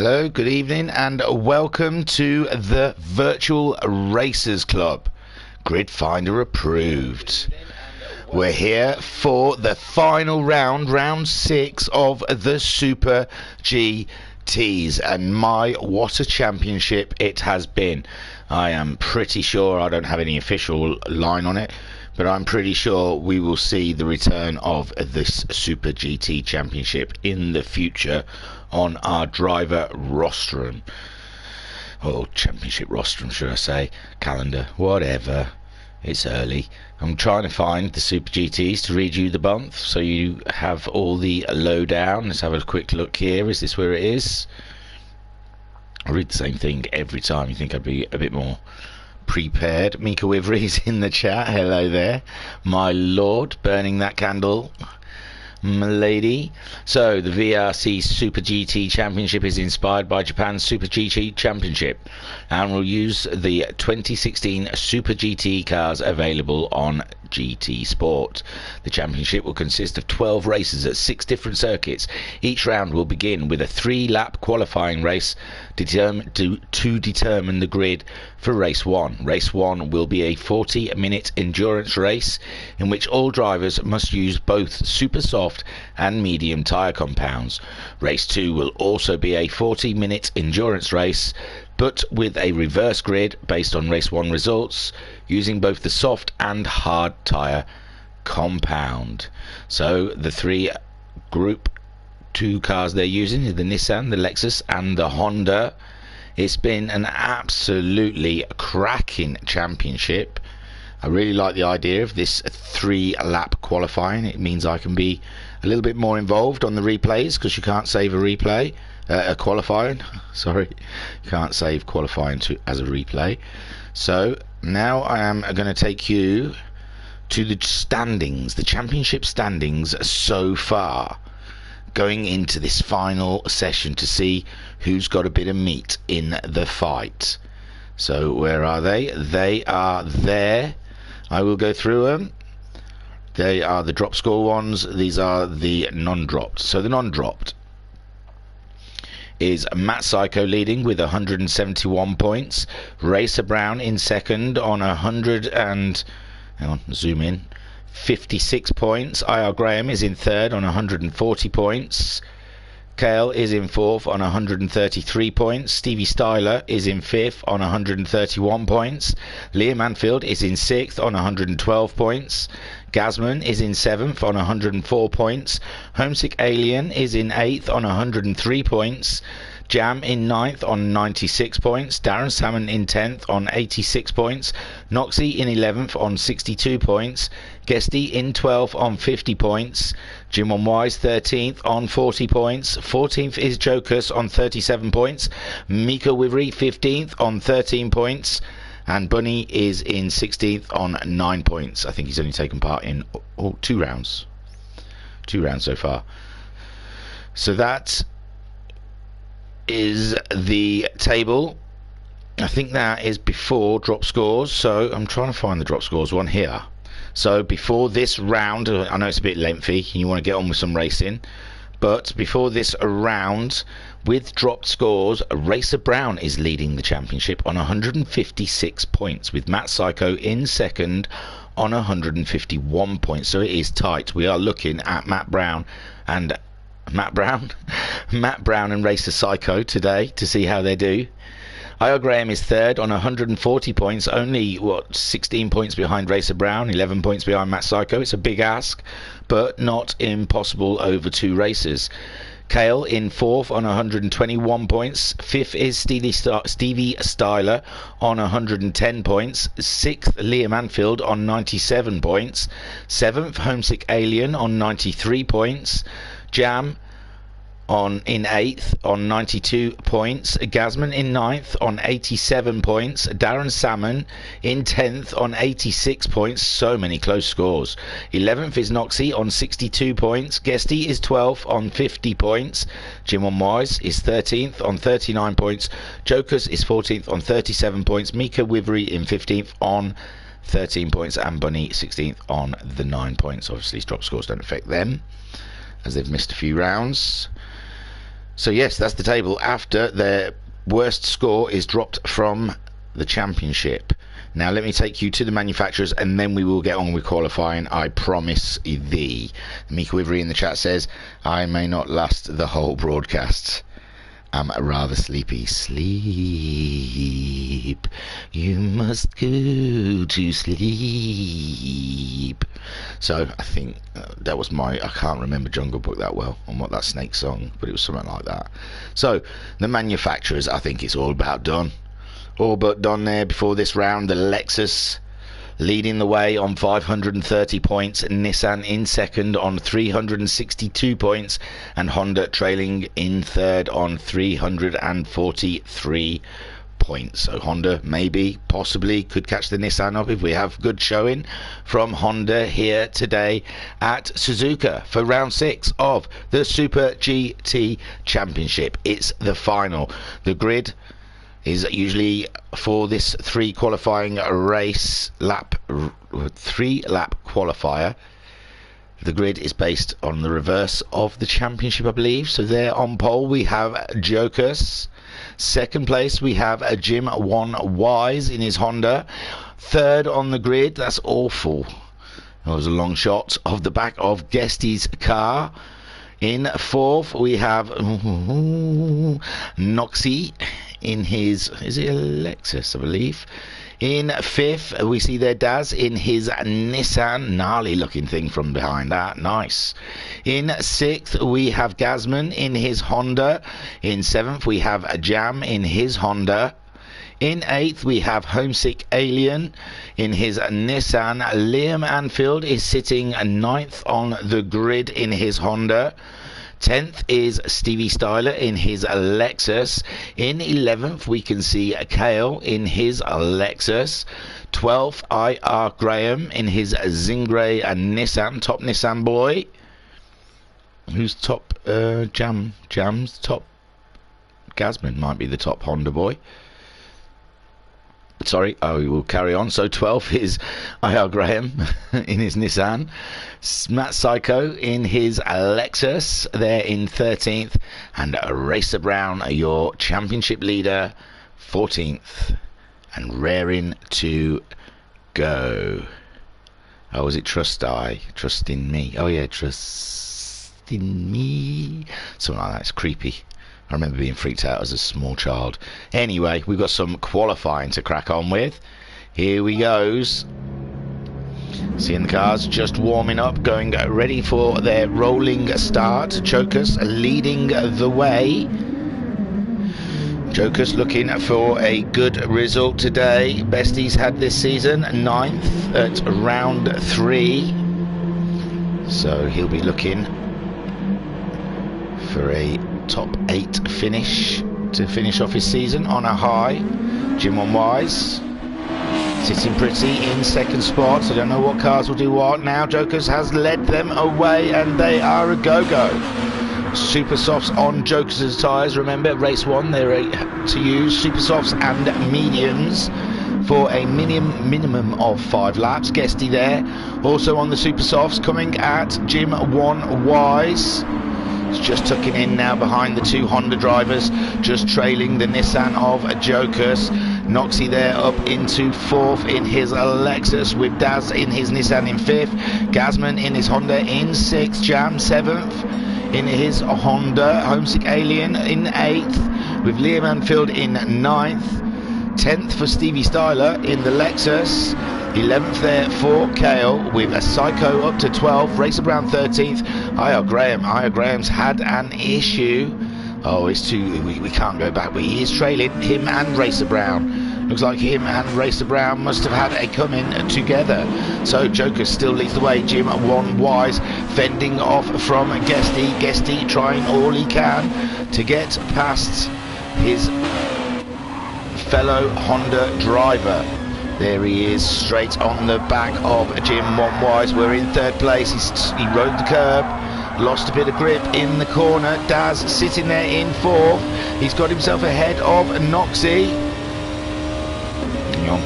Hello, good evening, and welcome to the Virtual Racers Club. Grid Finder approved. We're here for the final round, round 6 of the Super GTs, and what a championship it has been. I am pretty sure, I don't have any official line on it, but I'm pretty sure we will see the return of this Super GT Championship in the future on our driver rostrum. Or championship rostrum, should I say. Calendar, whatever. It's early. I'm trying to find the Super GTs to read you the month, so you have all the lowdown. Let's have a quick look here. Is this where it is? I read the same thing every time. You think I'd be a bit more prepared. Mika Wivery's in the chat. Hello there, my lord, burning that candle, milady. So the VRC Super GT Championship is inspired by Japan's Super GT Championship and will use the 2016 Super GT cars available on GT Sport. The championship will consist of 12 races at 6 different circuits. Each round will begin with a 3-lap qualifying race to determine the grid for race 1. Race 1 will be a 40-minute endurance race in which all drivers must use both super soft and medium tyre compounds. Race 2 will also be a 40-minute endurance race, but with a reverse grid based on race 1 results, using both the soft and hard tyre compound. So the 3 Group 2 cars they're using are the Nissan, the Lexus and the Honda. It's been an absolutely cracking championship. I really like the idea of this 3-lap qualifying. It means I can be a little bit more involved on the replays, because you can't save a replay. Qualifying, sorry, you can't save qualifying as a replay. So now I am going to take you to the standings, the championship standings so far, going into this final session to see who's got a bit of meat in the fight. So where are they? They are there. I will go through them. They are the drop score ones. These are the non-dropped. So the non-dropped is Matt Psycho leading with 171 points. Racer Brown in second on 100 and, hang on, zoom in, 56 points. IR Graham is in third on 140 points. Kale is in fourth on 133 points. Stevie Styler is in fifth on 131 points. Liam Anfield is in sixth on 112 points. Gazman is in seventh on 104 points. Homesick Alien is in eighth on 103 points. Jam in ninth on 96 points. Darren Salmon in 10th on 86 points. Noxie in 11th on 62 points. Guesty in 12th on 50 points. Jim on Wise 13th on 40 points. 14th is Jokers on 37 points. Mika Wivery 15th on 13 points. And Bunny is in 16th on 9 points. I think he's only taken part in 2 rounds. 2 rounds so far. So that is the table. I think that is before drop scores. So I'm trying to find the drop scores one here. So before this round, I know it's a bit lengthy and you want to get on with some racing, but before this round, with dropped scores, Racer Brown is leading the championship on 156 points, with Matt Psycho in second on 151 points. So it is tight. We are looking at Matt Brown and Racer Psycho today to see how they do. IR Graham is third on 140 points, only 16 points behind Racer Brown, 11 points behind Matt Psycho. It's a big ask, but not impossible over 2 races. Kale in fourth on 121 points. Fifth is Stevie Styler on 110 points. Sixth, Liam Anfield on 97 points. Seventh, Homesick Alien on 93 points. Jam in 8th on 92 points. Gazman in 9th on 87 points. Darren Salmon in 10th on 86 points. So many close scores. 11th is Noxie on 62 points. Guesty is 12th on 50 points. Jim on Wise is 13th on 39 points. Jokers is 14th on 37 points. Mika Wivery in 15th on 13 points. And Bunny 16th on the 9 points. Obviously, drop scores don't affect them, as they've missed a few rounds. So yes, that's the table after their worst score is dropped from the championship. Now let me take you to the manufacturers and then we will get on with qualifying, I promise thee. Mika Wivery in the chat says, I may not last the whole broadcast. I'm rather sleepy. Sleep. You must go to sleep. So I think that was I can't remember Jungle Book that well and what that Snake song, but it was something like that. So the manufacturers, I think it's all about done. All but done there before this round. The Lexus leading the way on 530 points, Nissan in second on 362 points, and Honda trailing in third on 343 points. So Honda maybe, possibly could catch the Nissan up if we have good showing from Honda here today at Suzuka for round 6 of the Super GT Championship. It's the final. The grid is usually for this 3 qualifying race lap, 3 lap qualifier. The grid is based on the reverse of the championship, I believe. So there on pole we have Jokus. Second place we have Jim One Wise in his Honda. Third on the grid, that's awful. That was a long shot of the back of Guesty's car. In fourth we have Noxie in his, is it a Lexus, I believe. In fifth we see there Daz in his Nissan, gnarly looking thing from behind that, nice. In sixth we have Gazman in his Honda. In seventh we have Jam in his Honda. In eighth we have Homesick Alien in his Nissan. Liam Anfield is sitting ninth on the grid in his Honda. 10th is Stevie Styler in his Lexus. In 11th we can see Kale in his Lexus. 12th I.R. Graham in his Zingray and Nissan, top Nissan boy. Who's top? Jam's top. Gazman might be the top Honda boy. Sorry, we will carry on. So 12 is I.R. Graham in his Nissan. Matt Psycho in his Lexus. They're in 13th. And Racer Brown, your championship leader, 14th. And raring to go. Oh, was it Trust I? Trust in me. Oh, yeah, Trust in me. Something like that. It's creepy. I remember being freaked out as a small child. Anyway, we've got some qualifying to crack on with. Here we goes. Seeing the cars just warming up, going ready for their rolling start. Jokus leading the way. Jokus looking for a good result today. Best he's had this season, 9th at round 3. So he'll be looking for a top 8 finish to finish off his season on a high. Jim One Wise sitting pretty in second spot. I don't know what cars will do what now. Jokus has led them away and they are a go-go. Super Softs on Jokus' tyres. Remember, race 1 they're to use Super Softs and mediums for a minimum of 5 laps. Guesty there also on the Super Softs, coming at Jim One Wise. It's just tucking in now behind the 2 Honda drivers, just trailing the Nissan of Jokus. Noxie there up into 4th in his Lexus, with Daz in his Nissan in 5th. Gazman in his Honda in 6th. Jam 7th in his Honda. Homesick Alien in 8th, with Liam Anfield in 9th. 10th for Stevie Styler in the Lexus. 11th there for Kale, with a Psycho up to 12th. Racer Brown 13th. I.R. Graham. I.R. Graham's had an issue. Oh, it's too. We can't go back. But he is trailing him and Racer Brown. Looks like him and Racer Brown must have had a come-in together. So Jokus still leads the way. Jim One Wise fending off from Guesty. Guesty trying all he can to get past his fellow Honda driver. There he is, straight on the back of Jim One Wise. We're in 3rd place. He rode the curb, lost a bit of grip in the corner. Daz sitting there in 4th. He's got himself ahead of Noxie. Hang on.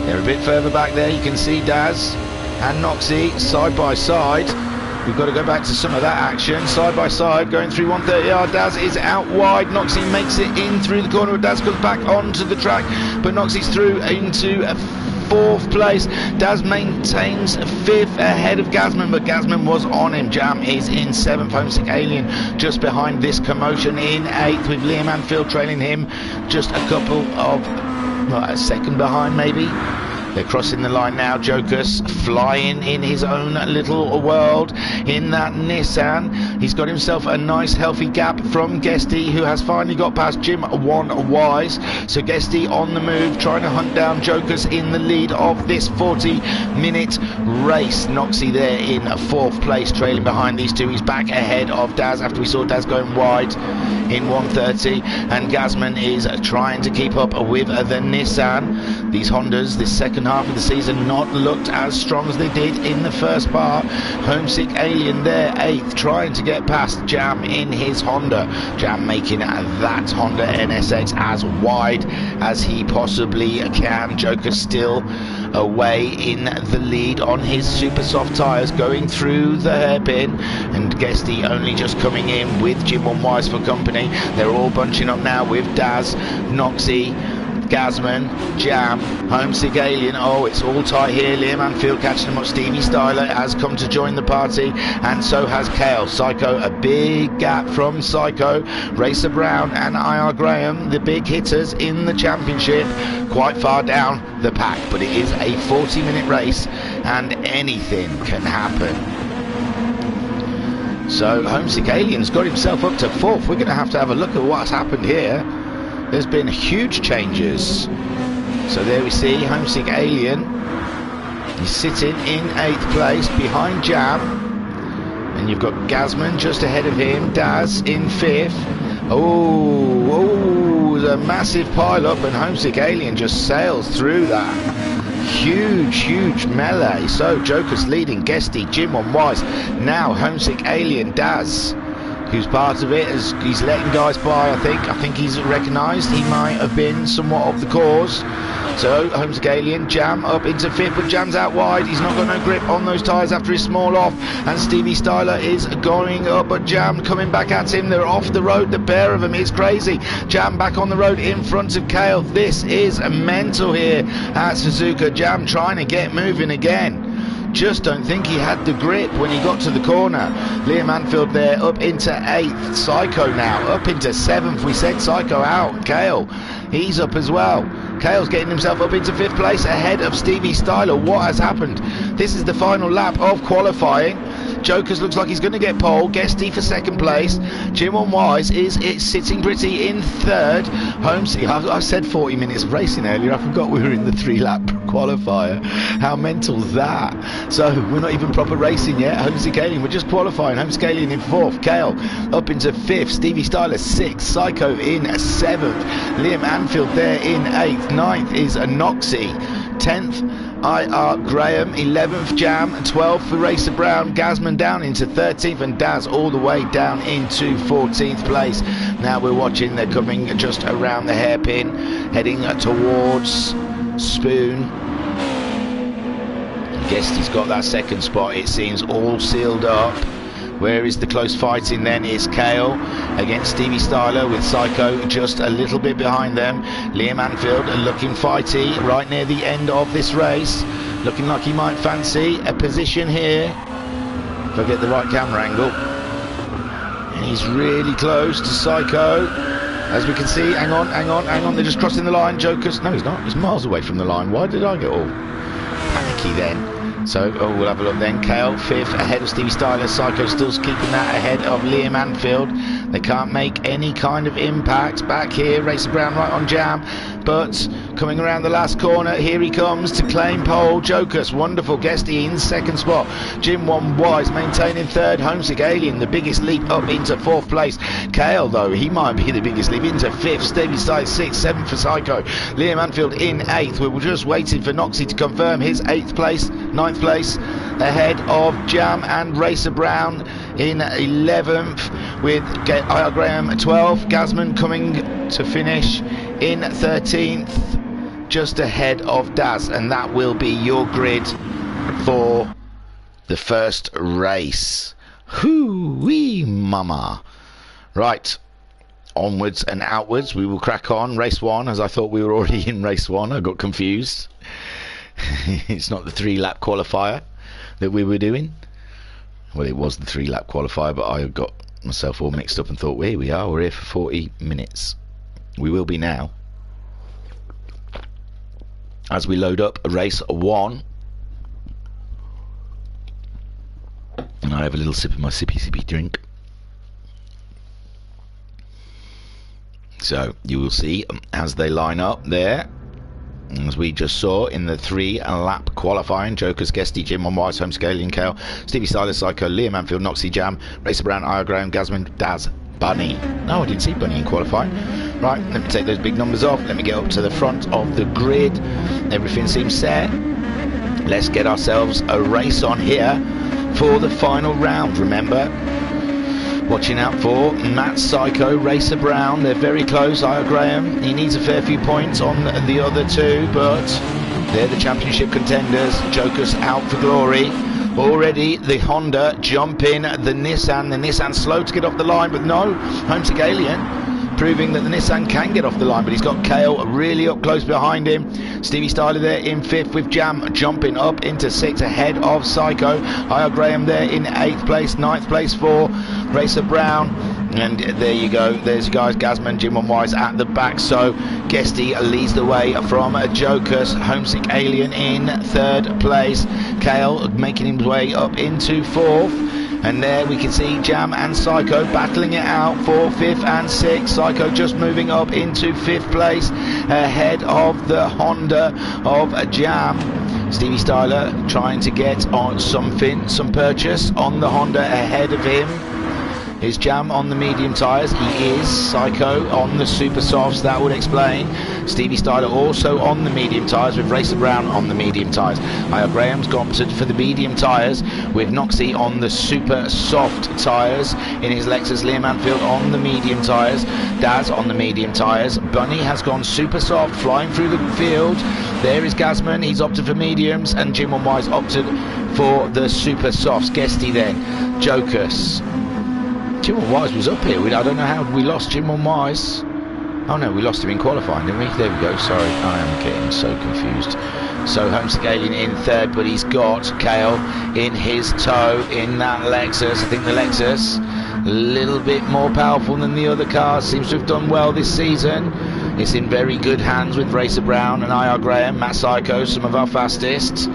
They're a bit further back there. You can see Daz and Noxie side by side. We've got to go back to some of that action. Side by side, going through 130R. Daz is out wide. Noxie makes it in through the corner. Daz comes back onto the track, but Noxie's through into a 4th place. Daz maintains 5th ahead of Gazman, but Gazman was on him. Jam is in 7th. Homesick Alien just behind this commotion in 8th, with Liam Anfield trailing him just a couple of, a second behind maybe. They're crossing the line now. Jokus flying in his own little world in that Nissan. He's got himself a nice healthy gap from Guesty, who has finally got past Jim One Wise. So Guesty on the move, trying to hunt down Jokus in the lead of this 40-minute race. Noxie there in 4th place, trailing behind these two. He's back ahead of Daz after we saw Daz going wide in 130, and Gazman is trying to keep up with the Nissan. These Hondas this second half of the season not looked as strong as they did in the first part. Homesick Alien there 8th, trying to get past Jam in his Honda. Jam making that Honda NSX as wide as he possibly can. Joker still away in the lead on his super soft tyres, going through the hairpin, and Guesty only just coming in with Jim One Wise for company. They're all bunching up now with Daz, Noxie, Gazman, Jam, Homesick Alien. Oh, it's all tight here. Liam Anfield catching him up. Stevie Styler has come to join the party, and so has Kale. Psycho, a big gap from Psycho. Racer Brown and IR Graham, the big hitters in the championship, quite far down the pack. But it is a 40-minute race, and anything can happen. So Homesick Alien's got himself up to 4th. We're going to have a look at what's happened here. There's been huge changes. So there we see Homesick Alien. He's sitting in 8th place behind Jam. And you've got Gazman just ahead of him. Daz in 5th. Oh, the massive pile up, and Homesick Alien just sails through that. Huge melee. So Joker's leading, Guesty, Jim One Wise. Now Homesick Alien, Daz, who's part of it, as he's letting guys by. I think he's recognised he might have been somewhat of the cause. So Homesick Alien, Jam up into 5th, but Jam's out wide. He's not got no grip on those tyres after his small off, and Stevie Styler is going up, but Jam coming back at him. They're off the road, the pair of them. It's crazy. Jam back on the road in front of Kale. This is mental here at Suzuka. Jam trying to get moving again. Just don't think he had the grip when he got to the corner. Liam Anfield there up into 8th. Psycho now up into 7th. We said Psycho out. Kale, he's up as well. Kale's getting himself up into 5th place ahead of Stevie Styler. What has happened? This is the final lap of qualifying. Jokers looks like he's going to get pole. Guesty for 2nd place. Jim One Wise is sitting pretty in 3rd. Homesick, I said 40 minutes of racing earlier. I forgot we were in the 3-lap qualifier. How mental is that? So we're not even proper racing yet. Homesick Alien, we're just qualifying. Homesick Alien in 4th. Kale up into 5th. Stevie Styler 6th. Psycho in 7th. Liam Anfield there in 8th. 9th is Noxie. 10th IR Graham, 11th Jam, 12th for Racer Brown. Gazman down into 13th, and Daz all the way down into 14th place. Now we're watching, they're coming just around the hairpin, heading towards Spoon. Guess he's got that 2nd spot, it seems, all sealed up. Where is the close fighting then? Is Kale against Stevie Styler, with Psycho just a little bit behind them. Liam Anfield looking fighty right near the end of this race, looking like he might fancy a position here if I get the right camera angle. And he's really close to Psycho, as we can see. Hang on, they're just crossing the line. Joker's, no he's not, he's miles away from the line. Why did I get all panicky then? So we'll have a look then. Kale 5th ahead of Stevie Styler. Psycho still keeping that ahead of Liam Anfield. They can't make any kind of impact back here. Racer Brown right on Jam, but coming around the last corner, here he comes to claim pole. Jokus, wonderful. Guesty in 2nd spot. Jim One Wise maintaining 3rd. Homesick Alien, the biggest leap up into 4th place. Kale, though, he might be the biggest leap into 5th. Stevie Styler 6th, 7th for Psycho. Liam Anfield in 8th. We were just waiting for Noxie to confirm his 8th place, 9th place, ahead of Jam and Racer Brown in 11th, with IR Graham 12th. Gazman coming to finish in 13th, just ahead of Daz, and that will be your grid for the first race. Hoo-wee, mama. Right. Onwards and outwards. We will crack on. Race 1, as I thought we were already in race 1. I got confused. It's not the 3-lap qualifier that we were doing. Well, it was the 3-lap qualifier, but I got myself all mixed up and thought, well, here we are. We're here for 40 minutes. We will be now. As we load up race 1. And I have a little sip of my sippy drink. So you will see as they line up there, as we just saw in the 3-lap qualifying: Jokers, Guesty, Jim on Wise, Homesick Alien, Kale, Stevie Styler, Psycho, Liam Anfield, Noxie Jam, Racer Brown, Ira Graham, Gazman, Daz, Bunny. No, I didn't see Bunny in qualifying. Right, let me take those big numbers off. Let me get up to the front of the grid. Everything seems set. Let's get ourselves a race on here for the final round. Remember, watching out for Matt Psycho, Racer Brown. They're very close. Ira Graham, he needs a fair few points on the other two, but they're the championship contenders. Jokers out for glory. Already the Honda jumping the Nissan. The Nissan slow to get off the line, but no, Homesick Alien proving that the Nissan can get off the line, but he's got Kale really up close behind him. Stevie Styler there in 5th, with Jam jumping up into 6th ahead of Psycho. Ira Graham there in 8th place, 9th place for Racer Brown. And there you go, there's you guys, Gazman, Jim on Wise at the back. So Guesty leads the way from Jokers. Homesick Alien in 3rd place. Kale making his way up into 4th. And there we can see Jam and Psycho battling it out for 5th and 6th. Psycho just moving up into 5th place ahead of the Honda of Jam. Stevie Styler trying to get on some purchase on the Honda ahead of him. Is Jam on the medium tyres? He is. Psycho on the super softs, that would explain. Stevie Styler also on the medium tyres, with Racer Brown on the medium tyres. Ira Graham's gone for the medium tyres, with Noxie on the super soft tyres in his Lexus. Liam Anfield on the medium tyres. Daz on the medium tyres. Bunny has gone super soft, flying through the field. There is Gazman, he's opted for mediums, and Jim on Wise opted for the super softs. Guesty then, Jokers. Jim on Wise was up here. I don't know how we lost Jim on Wise. Oh no, we lost him in qualifying, didn't we? There we go, sorry, I am getting so confused. So Homesick Alien in 3rd, but he's got Kale in his tow in that Lexus. I think the Lexus a little bit more powerful than the other cars, seems to have done well this season. It's in very good hands with Racer Brown and Ira Graham. Matt Psycho, some of our fastest.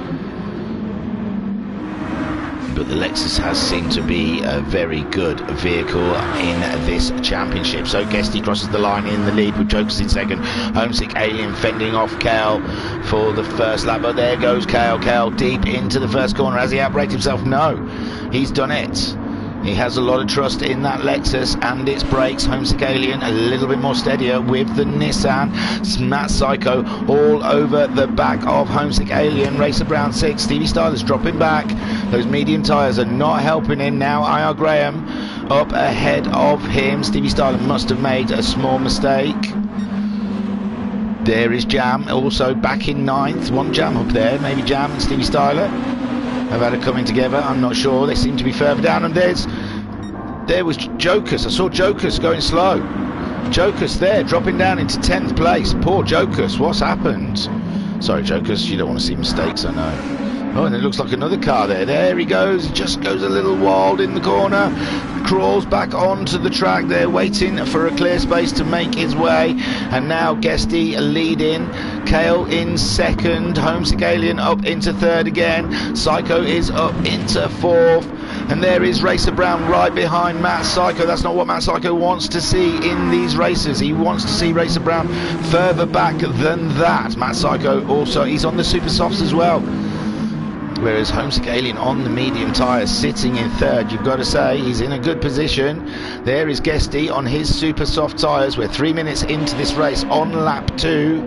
But the Lexus has seemed to be a very good vehicle in this championship. So Guesty crosses the line in the lead, with Jokers in 2nd. Homesick Alien fending off Kale for the first lap. But there goes Kale. Kale deep into the first corner. Has he outbraked himself? No, he's done it. He has a lot of trust in that Lexus and its brakes. Homesick Alien a little bit more steadier with the Nissan. Matt Psycho all over the back of Homesick Alien. Racer Brown 6th. Stevie Styler's dropping back. Those medium tyres are not helping him now. Ira Graham up ahead of him. Stevie Styler must have made a small mistake. There is Jam also back in 9th. One Jam up there. Maybe Jam and Stevie Styler have had a coming together, I'm not sure. They seem to be further down, and there was Jokers. I saw Jokers going slow. Jokers there dropping down into 10th place. Poor Jokers, what's happened? Sorry Jokers, you don't want to see mistakes, I know. Oh, and it looks like another car there. There he goes. He just goes a little wild in the corner. Crawls back onto the track there, waiting for a clear space to make his way. And now Guesty leading. Kale in 2nd. Homesick Alien up into 3rd again. Psycho is up into 4th. And there is Racer Brown right behind Matt Psycho. That's not what Matt Psycho wants to see in these races. He wants to see Racer Brown further back than that. Matt Psycho also, he's on the super softs as well. Whereas Homesick Alien on the medium tyres, sitting in 3rd. You've got to say he's in a good position. There is Guesty on his super soft tyres. We're 3 minutes into this race on lap 2.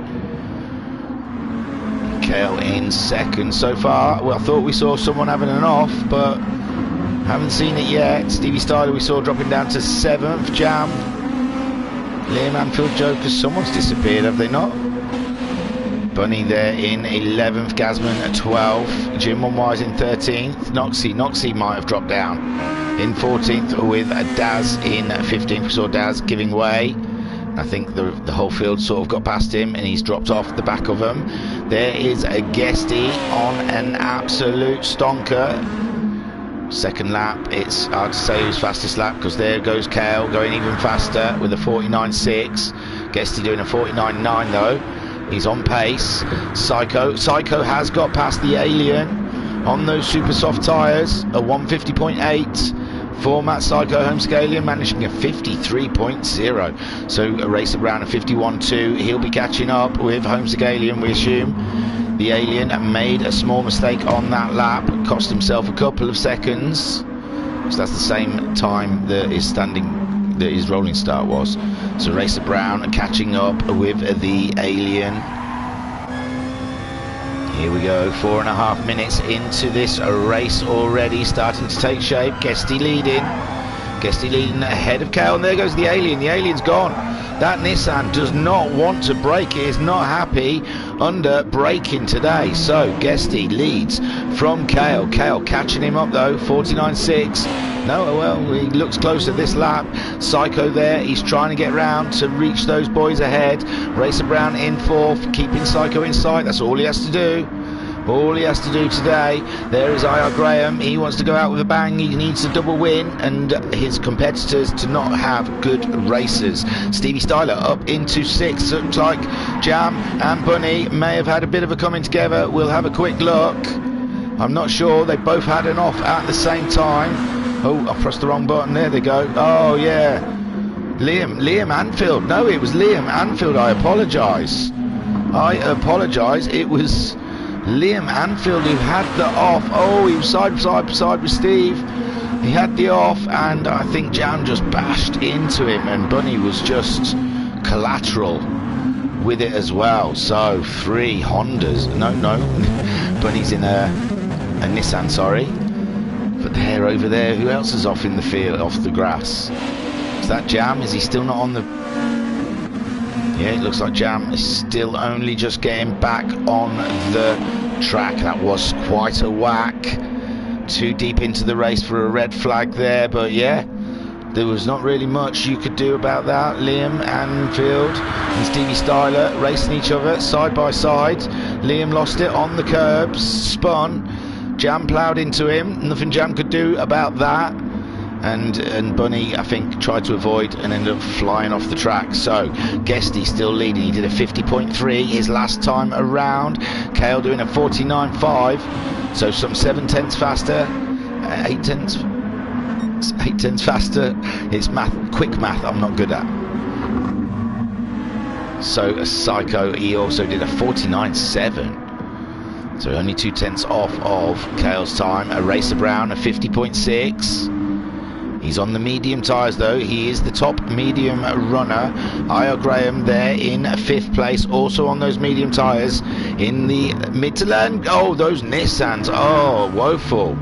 Kale in 2nd so far. Well, I thought we saw someone having an off, but haven't seen it yet. Stevie Styler we saw dropping down to 7th. Jam, Liam Anfield, Jokers. Someone's disappeared, have they not? Bunny there in 11th, Gasman at 12th, Jim One Wise in 13th, Noxie might have dropped down in 14th with Daz in 15th. We saw Daz giving way. I think the whole field sort of got past him and he's dropped off the back of them. There is a Guesty on an absolute stonker. Second lap, it's hard to say who's fastest lap because there goes Kale going even faster with a 49.6. Guesty doing a 49.9 though. He's on pace. Psycho has got past the Alien on those super soft tyres, a 150.8. For Matt Psycho, Homescalian managing a 53.0. So a Racer Brown a 51.2. He'll be catching up with Homescalian, we assume. The Alien made a small mistake on that lap, cost himself a couple of seconds. So that's the same time that his rolling start was. So Racer Brown catching up with the Alien. Here we go, 4.5 minutes into this race already, starting to take shape. Guesty leading ahead of Kale, and there goes the Alien. The Alien's gone. That Nissan does not want to brake. It is not happy under braking today. So Guesty leads from Kale. Kale catching him up though, 49.6. No, well, he looks closer this lap. Psycho there, he's trying to get round to reach those boys ahead. Racer Brown in 4th, keeping Psycho in sight. That's all he has to do. All he has to do today. There is IR Graham. He wants to go out with a bang. He needs a double win, and his competitors to not have good races. Stevie Styler up into 6th. Looks like Jam and Bunny may have had a bit of a coming together. We'll have a quick look. I'm not sure. They both had an off at the same time. Oh, I pressed the wrong button. There they go. Oh, yeah. Liam Anfield. No, it was Liam Anfield. I apologise. It was Liam Anfield who had the off. Oh, he was side by side with Steve. He had the off, and I think Jam just bashed into him, and Bunny was just collateral with it as well. So 3 Hondas. No. Bunny's in a Nissan, sorry. But there, over there, who else is off in the field, off the grass? Is that Jam? Is he still not on the... Yeah, it looks like Jam is still only just getting back on the track. That was quite a whack. Too deep into the race for a red flag there, but yeah, there was not really much you could do about that. Liam Anfield and Stevie Styler racing each other side by side. Liam lost it on the curbs, spun. Jam ploughed into him. Nothing Jam could do about that. And Bunny, I think, tried to avoid and ended up flying off the track. So Guesty still leading. He did a 50.3 his last time around. Kale doing a 49.5, so some 7/10 faster, 8/10 faster. It's quick math I'm not good at. So Psycho, he also did a 49.7. So only 2/10 off of Kale's time. A Racer Brown, a 50.6. He's on the medium tyres though. He is the top medium runner. IR Graham there in 5th place, also on those medium tyres. In the mid to land, oh, those Nissans, oh, woeful.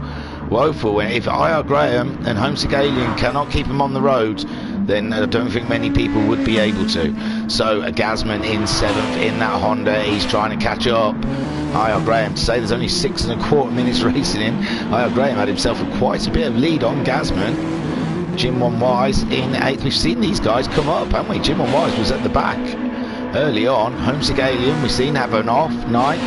If IR Graham and Homesick Alien cannot keep him on the road, then I don't think many people would be able to. So a Gasman in 7th in that Honda. He's trying to catch up. IR Graham, to say there's only 6.25 minutes racing in, IR Graham had himself quite a bit of lead on Gasman. Jim One Wise in 8th. We've seen these guys come up, haven't we? Jim One Wise was at the back early on. Homesick Alien, we've seen have an off, 9th.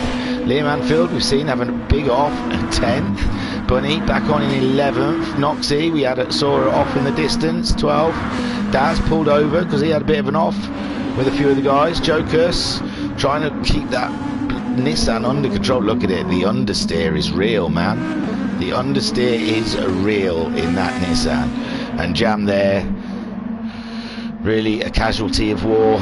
Liam Anfield, we've seen have a big off, 10th. Bunny back on in 11th. Noxie, we saw her off in the distance, 12th. Daz pulled over because he had a bit of an off with a few of the guys. Jokers trying to keep that Nissan under control. Look at it, the understeer is real, man. The understeer is real in that Nissan. And Jam there, really a casualty of war.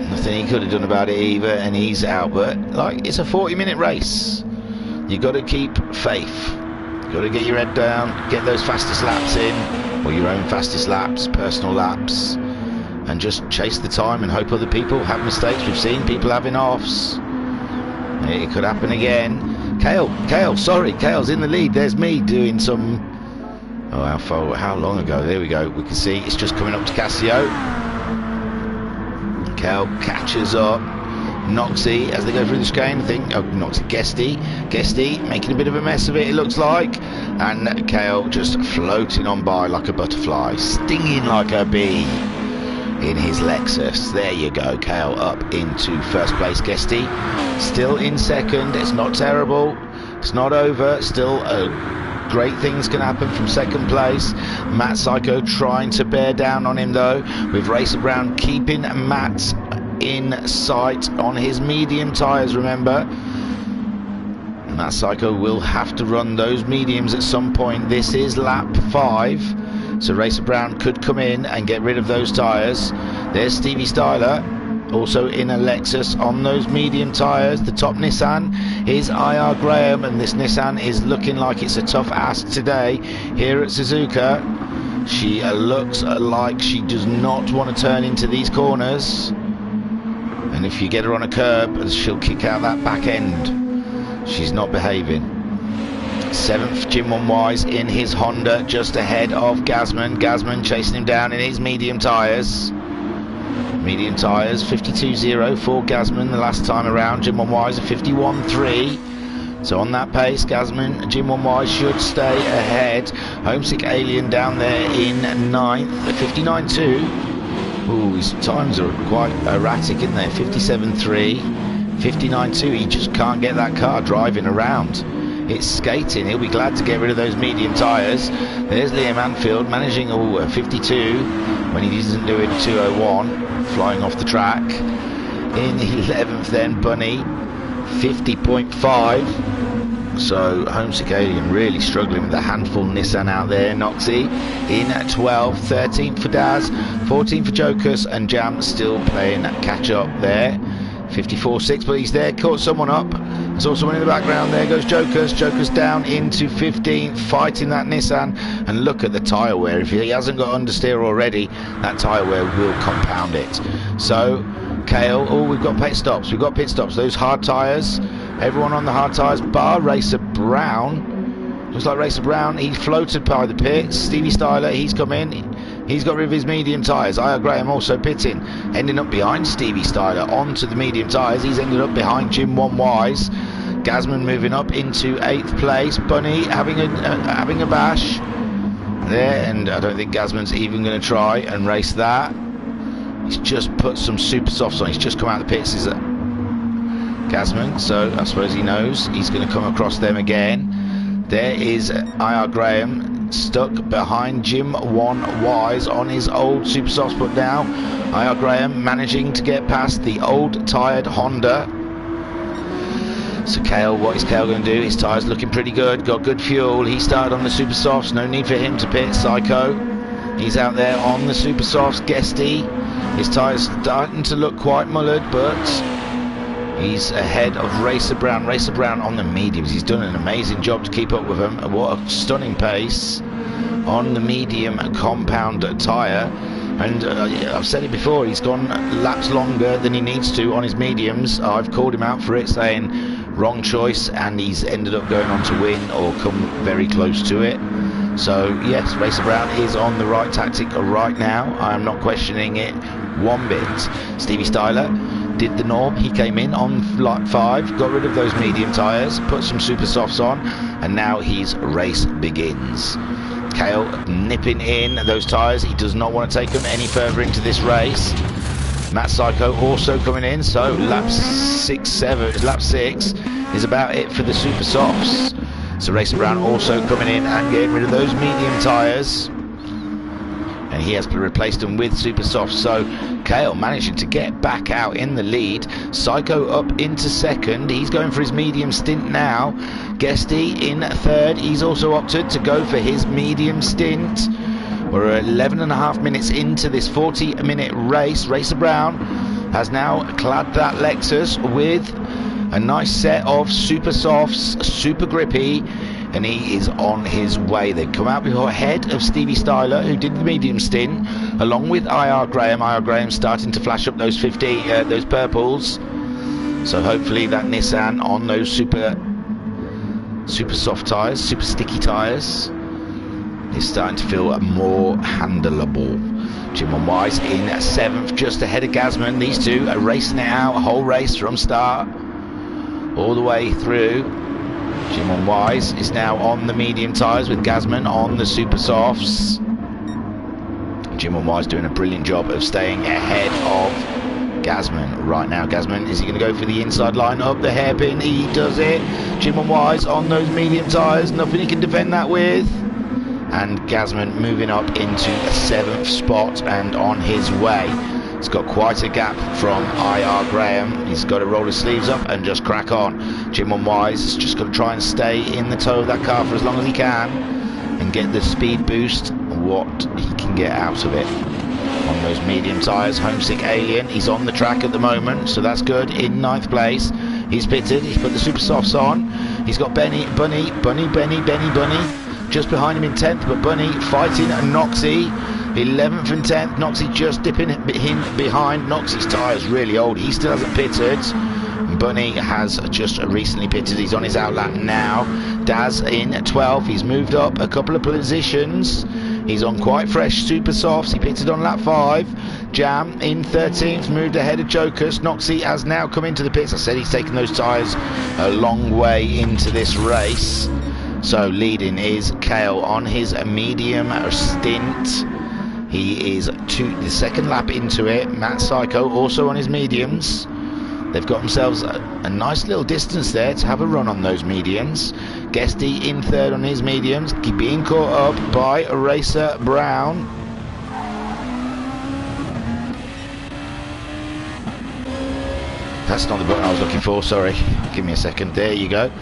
Nothing he could have done about it either, and he's out. But like, it's a 40-minute race. You got to keep faith. You got to get your head down, get those fastest laps in, or your own fastest laps, personal laps, and just chase the time and hope other people have mistakes. We've seen people having offs. It could happen again. Kale's in the lead. There's me doing some... Oh, how long ago? There we go. We can see it's just coming up to Casio. Kale catches up. Noxie as they go through the chicane. I think Noxie, Guesty making a bit of a mess of it, it looks like, and Kale just floating on by like a butterfly, stinging like a bee in his Lexus. There you go, Kale up into first place. Guesty still in second. It's not terrible, it's not over, still great things can happen from second place. Matt Psycho trying to bear down on him though, with Racer Brown keeping Matt in sight on his medium tyres, remember. Matt Psycho will have to run those mediums at some point. This is lap 5, so Racer Brown could come in and get rid of those tyres. There's Stevie Styler, also in a Lexus on those medium tyres. The top Nissan is IR Graham, and this Nissan is looking like it's a tough ask today here at Suzuka. She looks like she does not want to turn into these corners, and if you get her on a curb, she'll kick out that back end. She's not behaving. 7th, Jim Wise in his Honda, just ahead of Gazman. Gazman chasing him down in his medium tyres. Medium tyres, 52.0 for Gazman the last time around. Jim Wise a 51.3. So on that pace, Gazman, Jim Wise should stay ahead. Homesick Alien down there in 9th, a 59.2. Ooh, his times are quite erratic, isn't they? 57.3, 59.2. He just can't get that car driving around. It's skating. He'll be glad to get rid of those medium tyres. There's Liam Anfield managing a 52 when he isn't doing 201, flying off the track. In 11th then, Bunny, 50.5. So Homesick Alien really struggling with a handful Nissan out there. Noxie in 12th, 13th for Daz, 14th for Jokus, and Jam still playing catch up there. 54.6, but he's there, caught someone up. I saw someone in the background. There goes Jokus. Jokus down into 15th, fighting that Nissan. And look at the tyre wear. If he hasn't got understeer already, that tyre wear will compound it. So Kale, oh, we've got pit stops. We've got pit stops. Those hard tyres. Everyone on the hard tyres, bar Racer Brown. Looks like Racer Brown, he floated by the pits. Stevie Styler, he's come in. He's got rid of his medium tyres. IR Graham also pitting, ending up behind Stevie Styler onto the medium tyres. He's ended up behind Jim Wise. Gazman moving up into 8th place. Bunny having a bash there, and I don't think Gazman's even going to try and race that. He's just put some super softs on. He's just come out of the pits. Is Gazman, so I suppose he knows he's going to come across them again. There is IR Graham stuck behind Jim Wise on his old super softs, but now IR Graham managing to get past the old tired Honda. So Kale, what is Kale going to do? His tyres looking pretty good, got good fuel. He started on the super softs, no need for him to pit. Psycho, he's out there on the super softs. Guesty, his tyres starting to look quite mullered, but he's ahead of Racer Brown. Racer Brown on the mediums. He's done an amazing job to keep up with him. What a stunning pace on the medium compound tyre. And I've said it before, he's gone laps longer than he needs to on his mediums. I've called him out for it, saying wrong choice, and he's ended up going on to win or come very close to it. So yes, Racer Brown is on the right tactic right now. I am not questioning it one bit. Stevie Styler did the norm. He came in on lap 5, got rid of those medium tyres, put some super softs on, and now his race begins. Kale nipping in those tyres. He does not want to take them any further into this race. Matt Psycho also coming in, so lap 6 is about it for the super softs. So Racer Brown also coming in and getting rid of those medium tyres, and he has replaced them with super softs. So Kale managing to get back out in the lead. Psycho up into 2nd. He's going for his medium stint now. Guesty in 3rd. He's also opted to go for his medium stint. We're 11.5 minutes into this 40-minute race. Racer Brown has now clad that Lexus with a nice set of super softs, super grippy, and he is on his way. They've come out before ahead of Stevie Styler, who did the medium stint, along with IR Graham. IR Graham starting to flash up those those purples. So hopefully that Nissan on those super soft tyres, super sticky tyres, is starting to feel more handleable. Jim Wise in 7th, just ahead of Gasman. These two are racing it out, a whole race from start all the way through. Jim Wise is now on the medium tyres with Gasman on the super softs. Jim Wise doing a brilliant job of staying ahead of Gasman right now. Gasman, is he going to go for the inside line up the hairpin? He does it. Jim Wise on those medium tyres, nothing he can defend that with. And Gasman moving up into a 7th spot and on his way. He's got quite a gap from IR Graham. He's got to roll his sleeves up and just crack on. Jim Wise has just got to try and stay in the toe of that car for as long as he can and get the speed boost what he can get out of it. On those medium tyres, Homesick Alien, he's on the track at the moment, so that's good. In 9th place, he's pitted, he's put the super softs on. He's got Bunny just behind him in 10th, but Bunny fighting Noxie, 11th and 10th. Noxie just dipping in behind. Noxie's tyre's really old, he still hasn't pitted. Bunny has just recently pitted, he's on his outlap now. Daz in 12th, he's moved up a couple of positions. He's on quite fresh super softs, he pitted on lap 5. Jam in 13th, moved ahead of Jokers. Noxie has now come into the pits. I said he's taken those tyres a long way into this race. So leading is Kale on his medium stint. He is the second lap into it. Matt Psycho also on his mediums. They've got themselves a nice little distance there to have a run on those mediums. Guesty in 3rd on his mediums, being caught up by Racer Brown. That's not the button I was looking for, sorry. Give me a second. There you go.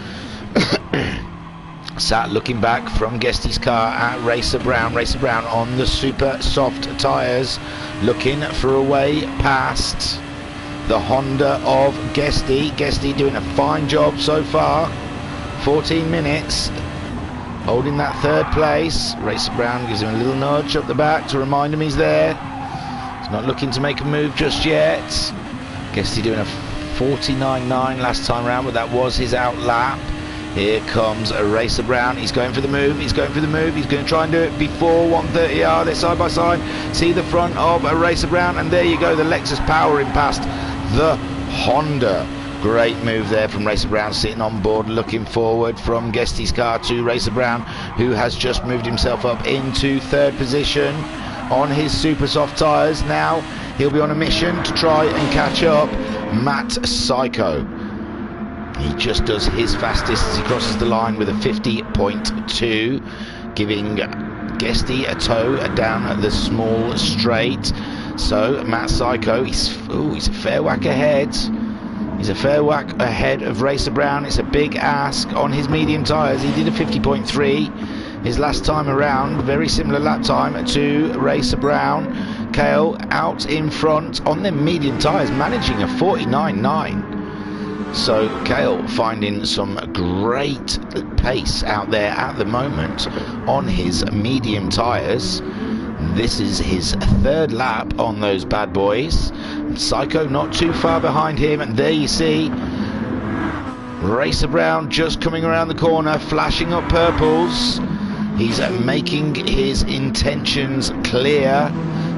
Sat looking back from Guesty's car at Racer Brown. Racer Brown on the super soft tyres, looking for a way past the Honda of Guesty. Guesty doing a fine job so far. 14 minutes, holding that 3rd place. Racer Brown gives him a little nudge up the back to remind him he's there. He's not looking to make a move just yet. Guesty doing a 49.9 last time round, but that was his outlap. Here comes a Racer Brown. He's going for the move. He's going to try and do it before 130R. They're side by side. See the front of a Racer Brown, and there you go. The Lexus powering past the Honda. Great move there from Racer Brown, sitting on board, looking forward from Guesty's car to Racer Brown, who has just moved himself up into 3rd position on his super soft tyres. Now he'll be on a mission to try and catch up Matt Psycho. He just does his fastest as he crosses the line with a 50.2, giving Guesty a tow down the small straight. So Matt Psycho, he's a fair whack ahead. He's a fair whack ahead of Racer Brown. It's a big ask on his medium tyres. He did a 50.3 his last time around. Very similar lap time to Racer Brown. Kale out in front on their medium tyres, managing a 49.9. So Kale finding some great pace out there at the moment on his medium tyres. This is his 3rd lap on those bad boys. Psycho not too far behind him, and there you see Racer Brown just coming around the corner, flashing up purples. He's making his intentions clear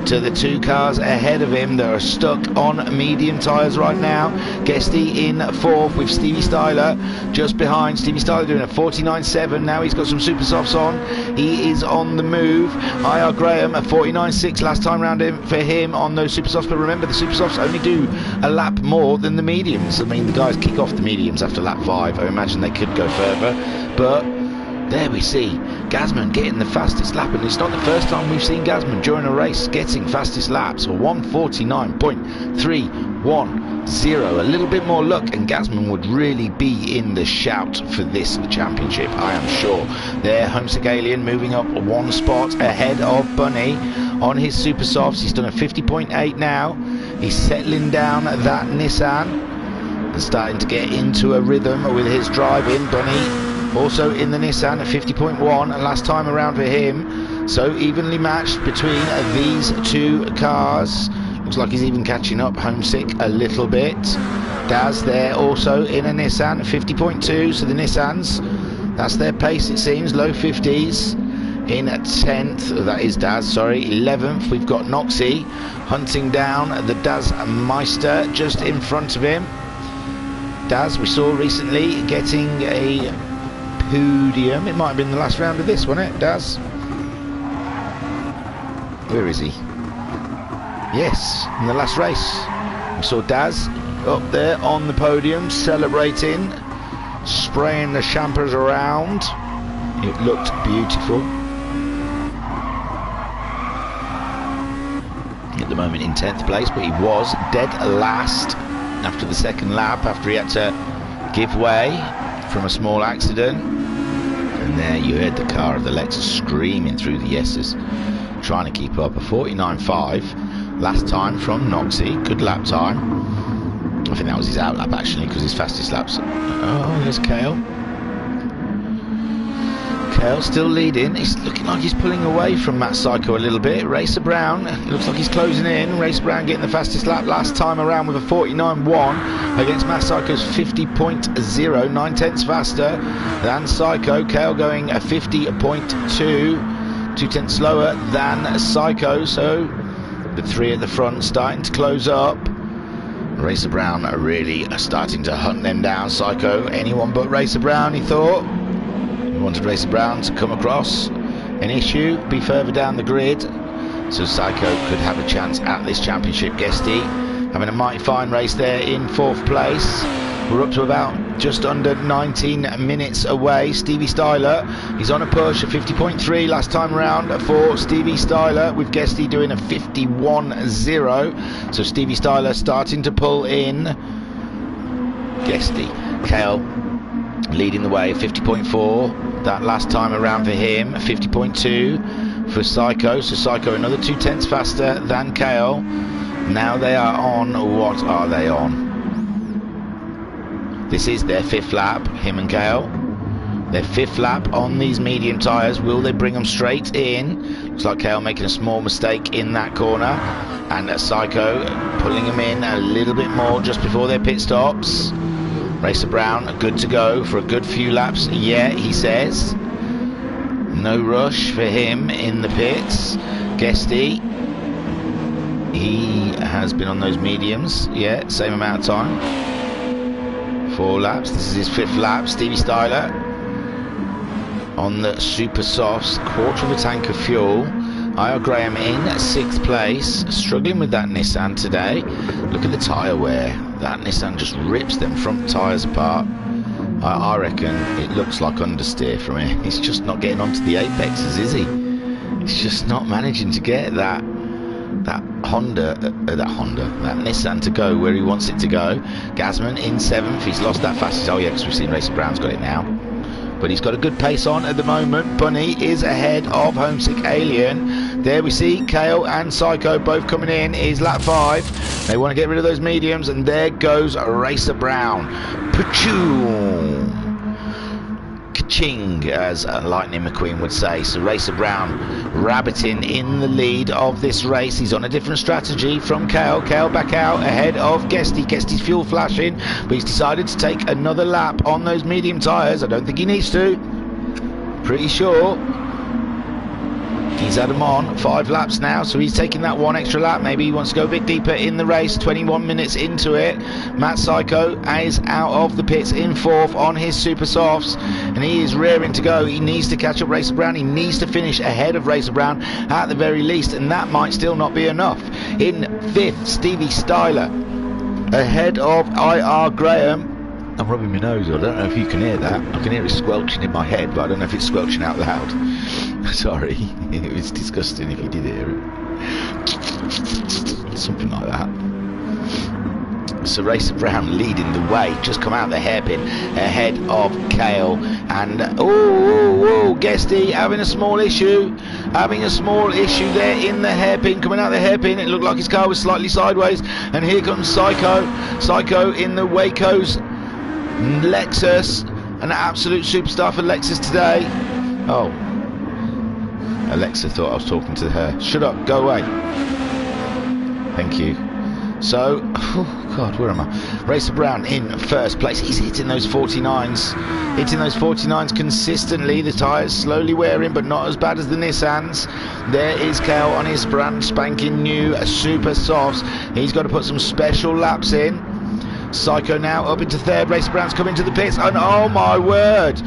to the 2 cars ahead of him that are stuck on medium tyres right now. Guesty in 4th with Stevie Styler just behind. Stevie Styler doing a 49.7. Now he's got some super softs on. He is on the move. IR Graham a 49.6 last time round for him on those super softs. But remember, the super softs only do a lap more than the mediums. I mean, the guys kick off the mediums after lap 5. I imagine they could go further, but there we see Gasman getting the fastest lap, and it's not the first time we've seen Gasman during a race getting fastest laps. 149.310. A little bit more luck and Gasman would really be in the shout for this championship, I am sure. There, Homesick Alien moving up 1 spot ahead of Bunny on his super softs. He's done a 50.8 now. He's settling down that Nissan and starting to get into a rhythm with his driving. Bunny also in the Nissan at 50.1 last time around for him. So evenly matched between these 2 cars. Looks like he's even catching up Homesick a little bit. Daz there also in a Nissan at 50.2. So the Nissans, that's their pace it seems, low 50s. In 10th, that is Daz, sorry. 11th, we've got Noxie hunting down the Daz Meister just in front of him. Daz, we saw recently getting a podium. It might have been the last round of this, wasn't it, Daz? Where is he? Yes, in the last race. We saw Daz up there on the podium celebrating, spraying the champers around. It looked beautiful. At the moment in 10th place, but he was dead last after the second lap, after he had to give way from a small accident. And there you heard the car of the Lexus screaming through the yeses, trying to keep up. A 49.5 last time from Noxie. Good lap time. I think that was his out lap actually, because his fastest laps. Oh, there's Kale. Kale still leading. He's looking like he's pulling away from Matt Psycho a little bit. Racer Brown, looks like he's closing in. Racer Brown getting the fastest lap last time around with a 49.1 against Matt Psycho's 50.0, 9/10 faster than Psycho. Kale going a 50.2, 2/10 slower than Psycho. So the three at the front starting to close up. Racer Brown are really starting to hunt them down. Psycho, anyone but Racer Brown, he thought. He wanted Racer Brown to come across an issue, be further down the grid, so Psycho could have a chance at this championship. Guesty having a mighty fine race there in 4th place. We're up to about just under 19 minutes away. Stevie Styler, he's on a push, a 50.3 last time around for Stevie Styler, with Guesty doing a 51.0. So Stevie Styler starting to pull in. Guesty, Kale leading the way, 50.4 that last time around for him, 50.2 for Psycho. So Psycho another 2/10 faster than Kale. Now they are on, what are they on? This is their 5th lap, him and Kale. Their 5th lap on these medium tyres. Will they bring them straight in? Looks like Kale making a small mistake in that corner. And Psycho pulling them in a little bit more just before their pit stops. Racer Brown good to go for a good few laps. Yeah, he says. No rush for him in the pits. Guesty, he has been on those mediums. Yeah, same amount of time. 4 laps. This is his 5th lap. Stevie Styler on the super softs, quarter of a tank of fuel. I.R. Graham in 6th place, struggling with that Nissan today. Look at the tyre wear. That Nissan just rips them front tyres apart. I reckon it looks like understeer from here. He's just not getting onto the apexes, is he? He's just not managing to get that Nissan to go where he wants it to go. Gasman in 7th. He's lost that fastest. Oh yeah, because we've seen Racer Brown's got it now. But he's got a good pace on at the moment. Bunny is ahead of Homesick Alien. There we see Kale and Psycho both coming in. Is lap 5. They want to get rid of those mediums, and there goes Racer Brown. Pachoom! Ka-ching, as Lightning McQueen would say. So Racer Brown rabbiting in the lead of this race. He's on a different strategy from Kale. Kale back out ahead of Guesty. Guesty's fuel flashing, but he's decided to take another lap on those medium tyres. I don't think he needs to. Pretty sure he's had them on 5 laps now, so he's taking that 1 extra lap. Maybe he wants to go a bit deeper in the race. 21 minutes into it. Matt Psycho is out of the pits in 4th on his super softs, and he is rearing to go. He needs to catch up Racer Brown. He needs to finish ahead of Racer Brown at the very least, and that might still not be enough. In 5th, Stevie Styler ahead of I.R. Graham. I'm rubbing my nose. I don't know if you can hear that. I can hear it squelching in my head, but I don't know if it's squelching out loud. Sorry, it was disgusting if you did hear it. Something like that. So Racer Brown leading the way, just come out the hairpin ahead of Kale. And Guesty having a small issue. Having a small issue there in the hairpin, coming out the hairpin. It looked like his car was slightly sideways. And here comes Psycho. Psycho in the Wacos Lexus, an absolute superstar for Lexus today. Oh, Alexa thought I was talking to her. Shut up, go away. Thank you. So, oh God, where am I? Racer Brown in first place. He's hitting those 49s. Hitting those 49s consistently. The tyres slowly wearing, but not as bad as the Nissans. There is Kale on his brand spanking new super softs. He's got to put some special laps in. Psycho now up into third. Racer Brown's coming to the pits, and oh my word,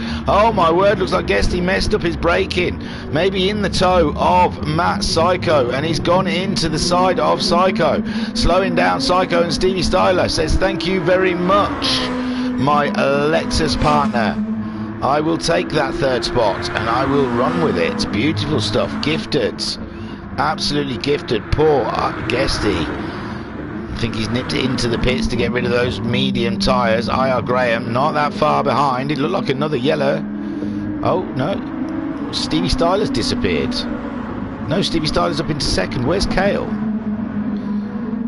looks like Guesty messed up his braking, maybe in the toe of Matt Psycho, and he's gone into the side of Psycho, slowing down Psycho. And Stevie Styler says thank you very much, my Lexus partner. I will take that third spot and I will run with it. Beautiful stuff. Gifted, absolutely gifted. Poor Guesty. I think he's nipped into the pits to get rid of those medium tyres. IR Graham not that far behind. It looked like another yellow. Oh no, Stevie Styler's disappeared. No, Stevie Styler's up into second. Where's Kale?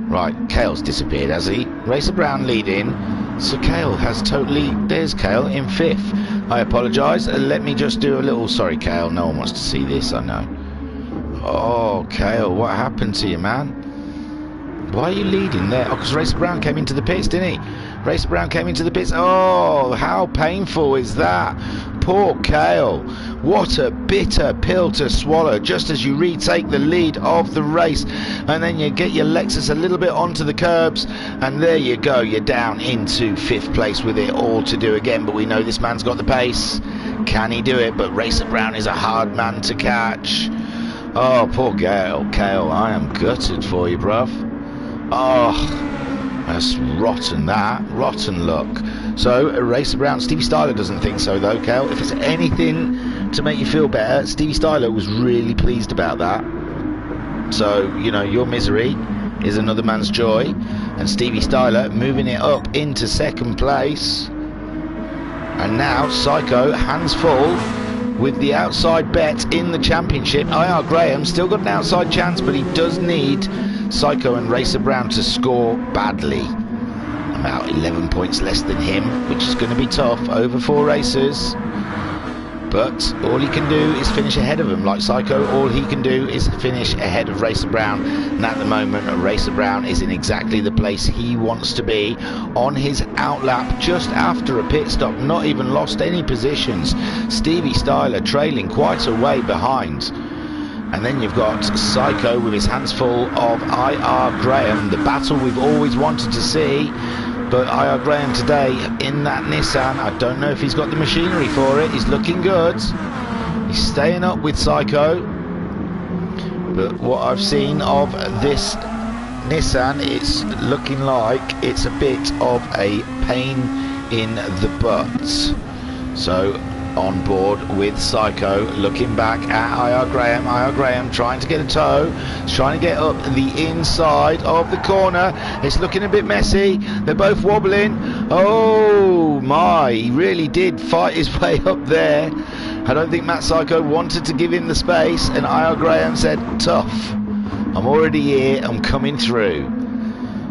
Right, Kale's disappeared, has he? Racer Brown leading. So Kale has totally... There's Kale in fifth. I apologise. Let me just do a little... Sorry, Kale. No one wants to see this, I know. Oh, Kale, what happened to you, man? Why are you leading there? Oh, because Racer Brown came into the pits, didn't he? Racer Brown came into the pits. Oh, how painful is that? Poor Kale. What a bitter pill to swallow just as you retake the lead of the race. And then you get your Lexus a little bit onto the curbs. And there you go. You're down into fifth place with it all to do again. But we know this man's got the pace. Can he do it? But Racer Brown is a hard man to catch. Oh, poor Kale. Kale, I am gutted for you, bruv. Oh, that's rotten, that. Rotten luck. So, Racer Brown, Stevie Styler doesn't think so, though, Kel. If it's anything to make you feel better, Stevie Styler was really pleased about that. So, you know, your misery is another man's joy. And Stevie Styler moving it up into second place. And now, Psycho, hands full with the outside bet in the championship. IR Graham still got an outside chance, but he does need Psycho and Racer Brown to score badly. About 11 points less than him, which is going to be tough over 4 races. But all he can do is finish ahead of him. Like Psycho, all he can do is finish ahead of Racer Brown. And at the moment, Racer Brown is in exactly the place he wants to be on his outlap just after a pit stop. Not even lost any positions. Stevie Styler trailing quite a way behind. And then you've got Psycho with his hands full of IR Graham, the battle we've always wanted to see. But IR Graham today in that Nissan, I don't know if he's got the machinery for it. He's looking good. He's staying up with Psycho. But what I've seen of this Nissan, it's looking like it's a bit of a pain in the butt. So on board with Psycho, looking back at IR Graham. IR Graham trying to get a tow, trying to get up the inside of the corner. It's looking a bit messy. They're both wobbling. Oh my, he really did fight his way up there. I don't think Matt Psycho wanted to give him the space, and IR Graham said, tough, I'm already here, I'm coming through.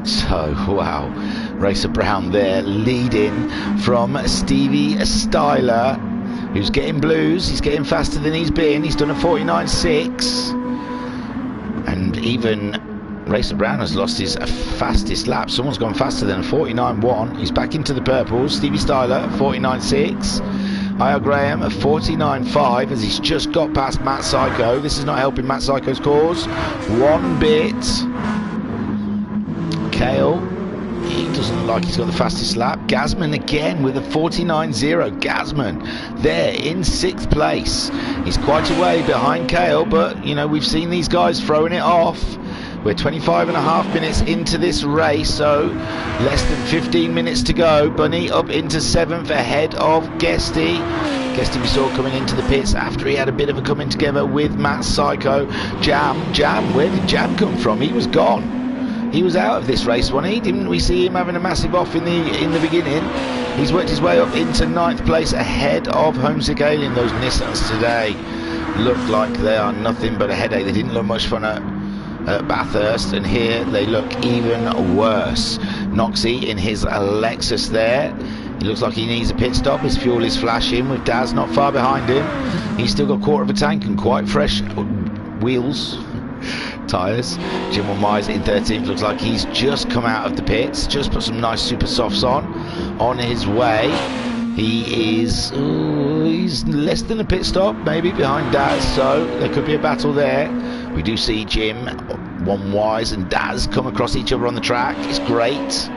So, wow, Racer Brown there leading from Stevie Styler, who's getting blues. He's getting faster than he's been. He's done a 49.6. And even Racer Brown has lost his fastest lap. Someone's gone faster than a 49.1. He's back into the purples. Stevie Styler, 49.6. IR Graham, a 49.5 as he's just got past Matt Psycho. This is not helping Matt Psycho's cause one bit. Kale, he doesn't look like he's got the fastest lap. Gazman again with a 49.0. Gazman there in 6th place. He's quite a way behind Kale, but you know, we've seen these guys throwing it off. We're 25.5 minutes into this race, so less than 15 minutes to go. Bunny up into 7th ahead of Guesty. Guesty we saw coming into the pits after he had a bit of a coming together with Matt Psycho. Jam, where did Jam come from? He was gone. He was out of this race, wasn't he? Didn't we see him having a massive off in the beginning? He's worked his way up into 9th place ahead of Homesick Alien. Those Nissans today look like they are nothing but a headache. They didn't look much fun at Bathurst, and here they look even worse. Noxie in his Lexus there. He looks like he needs a pit stop. His fuel is flashing with Daz not far behind him. He's still got 1/4 of a tank and quite fresh wheels. tyres. Jim Wise in 13th, looks like he's just come out of the pits, just put some nice super softs on his way. He is, he's less than a pit stop, maybe behind Daz, so there could be a battle there. We do see Jim, One Wise and Daz come across each other on the track. It's great.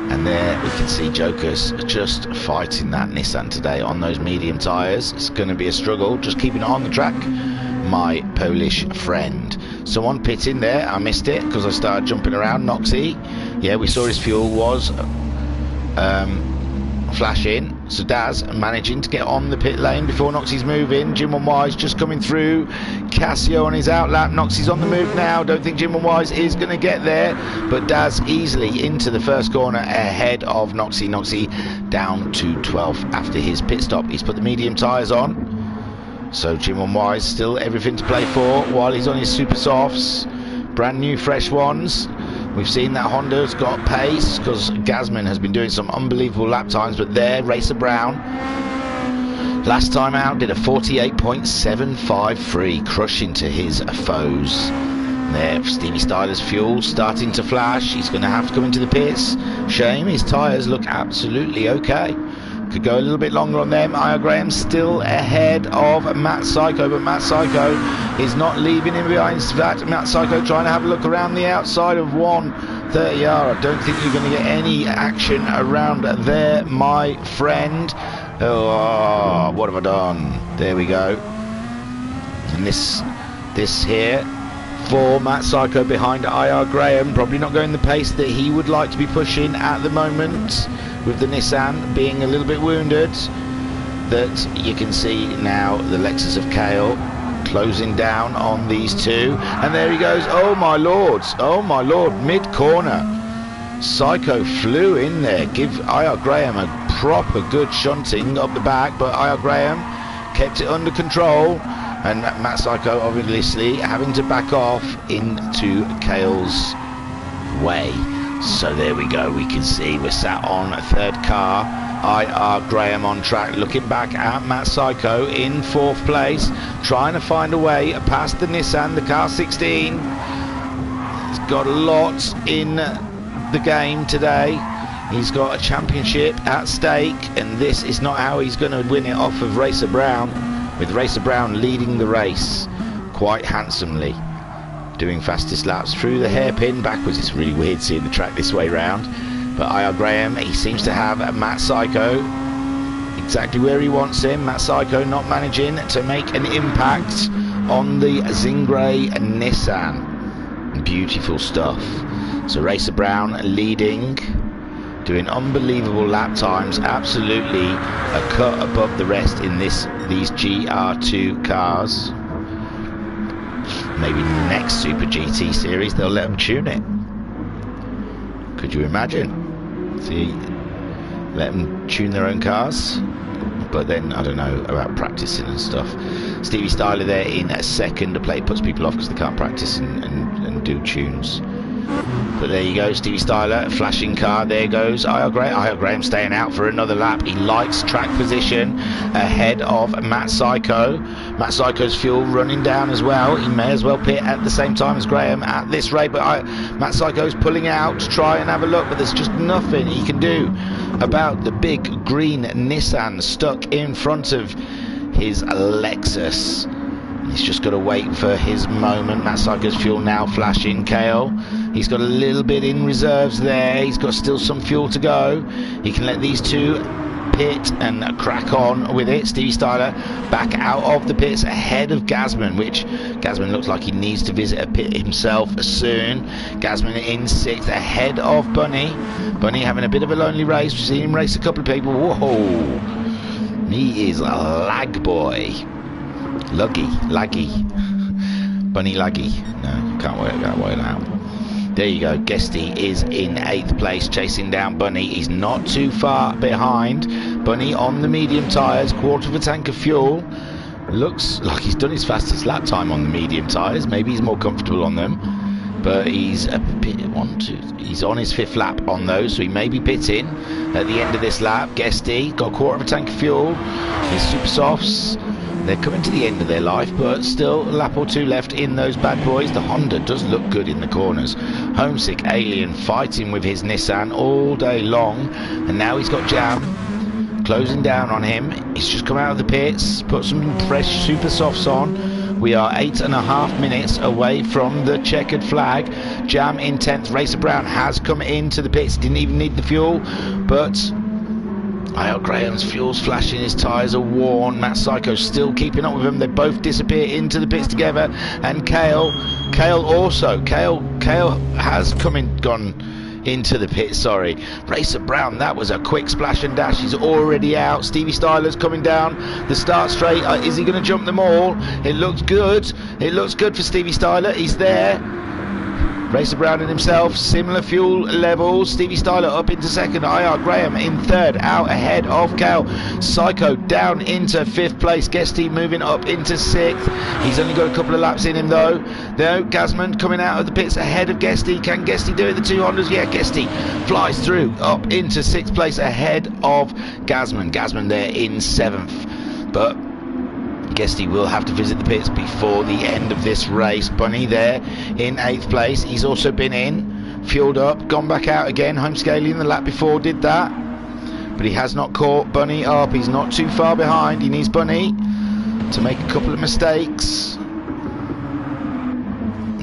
And there we can see Jokers just fighting that Nissan today on those medium tyres. It's going to be a struggle, just keeping it on the track, my Polish friend. Someone pitting there, I missed it because I started jumping around. Noxy, yeah, we saw his fuel was flashing. So Daz managing to get on the pit lane before Noxy's moving. Jim One Wise just coming through. Cassio on his outlap. Noxy's on the move now. Don't think Jim One Wise is going to get there, but Daz easily into the first corner ahead of Noxy. Noxy down to 12th after his pit stop. He's put the medium tyres on, so Jim One Wise still everything to play for while he's on his super softs, brand new fresh ones. We've seen that Honda's got pace because Gazman has been doing some unbelievable lap times, but there, Racer Brown, last time out, did a 48.753, crushing to his foes. There, Stevie Styler's fuel starting to flash. He's going to have to come into the pits. Shame, his tyres look absolutely okay. Could go a little bit longer on them. Ira Graham still ahead of Matt Psycho, but Matt Psycho is not leaving him behind. In fact, Matt Psycho trying to have a look around the outside of 130R. I don't think you're going to get any action around there, my friend. Oh, what have I done? There we go. And this here for Matt Psycho behind IR Graham, probably not going the pace that he would like to be pushing at the moment, with the Nissan being a little bit wounded. That you can see now the Lexus of Kale closing down on these two, and there he goes. Oh my lords, oh my lord, mid corner Psycho flew in there, give IR Graham a proper good shunting up the back, but IR Graham kept it under control, and Matt Psycho obviously having to back off into Kale's way. So there we go, we can see we're sat on a third car. IR Graham on track, looking back at Matt Psycho in 4th place, trying to find a way past the Nissan, the car 16. He's got a lot in the game today. He's got a championship at stake, and this is not how he's going to win it off of Racer Brown, with Racer Brown leading the race quite handsomely, doing fastest laps through the hairpin backwards. It's really weird seeing the track this way round, but IR Graham, he seems to have Matt Psycho exactly where he wants him. Matt Psycho not managing to make an impact on the Zingray Nissan. Beautiful stuff. So Racer Brown leading, doing unbelievable lap times, absolutely a cut above the rest in these GR2 cars. Maybe next Super GT series they'll let them tune it. Could you imagine? See, let them tune their own cars, but then I don't know about practicing and stuff. Stevie Styler there in a second. The play puts people off because they can't practice and do tunes. But there you go, Stevie Styler, flashing car, there goes IR Graham staying out for another lap. He likes track position ahead of Matt Psycho. Matt Psycho's fuel running down as well. He may as well pit at the same time as Graham at this rate, but Matt Psycho's pulling out to try and have a look, but there's just nothing he can do about the big green Nissan stuck in front of his Lexus. He's just got to wait for his moment. Matt Psycho's fuel now flashing. Kale, he's got a little bit in reserves there. He's got still some fuel to go. He can let these two pit and crack on with it. Stevie Styler back out of the pits ahead of Gazman, which Gazman looks like he needs to visit a pit himself soon. Gazman in 6th ahead of Bunny. Bunny having a bit of a lonely race. We've seen him race a couple of people. Whoa, he is a lag boy. Laggy. Bunny Laggy. No, can't work that out. There you go. Guesty is in 8th place, chasing down Bunny. He's not too far behind. Bunny on the medium tyres, quarter of a tank of fuel. Looks like he's done his fastest lap time on the medium tyres. Maybe he's more comfortable on them, but he's he's on his 5th lap on those, so he may be pitting at the end of this lap. Guesty got a quarter of a tank of fuel. His super softs. They're coming to the end of their life, but still a lap or two left in those bad boys. The Honda does look good in the corners. Homesick Alien fighting with his Nissan all day long, and now he's got Jam closing down on him. He's just come out of the pits, put some fresh super softs on. We are 8.5 minutes away from the checkered flag. Jam in 10th. Racer Brown has come into the pits, didn't even need the fuel, but IR Graham's fuel's flashing, his tyres are worn. Matt Psycho still keeping up with him. They both disappear into the pits together. And Kale has gone into the pit, sorry. Racer Brown, that was a quick splash and dash. He's already out. Stevie Styler's coming down the start straight. Is he going to jump them all? It looks good. It looks good for Stevie Styler. He's there. Racer Brown and himself, similar fuel levels. Stevie Styler up into second. IR Graham in third, out ahead of Cal. Psycho down into 5th place. Guesty moving up into 6th. He's only got a couple of laps in him though. There, Gazman coming out of the pits ahead of Guesty. Can Guesty do it? The two Hondas? Yeah, Guesty flies through up into 6th place ahead of Gazman. Gazman there in 7th. But Guesty will have to visit the pits before the end of this race. Bunny there in 8th place. He's also been in, fueled up, gone back out again. Homescaling the lap before did that, but he has not caught Bunny up. He's not too far behind. He needs Bunny to make a couple of mistakes.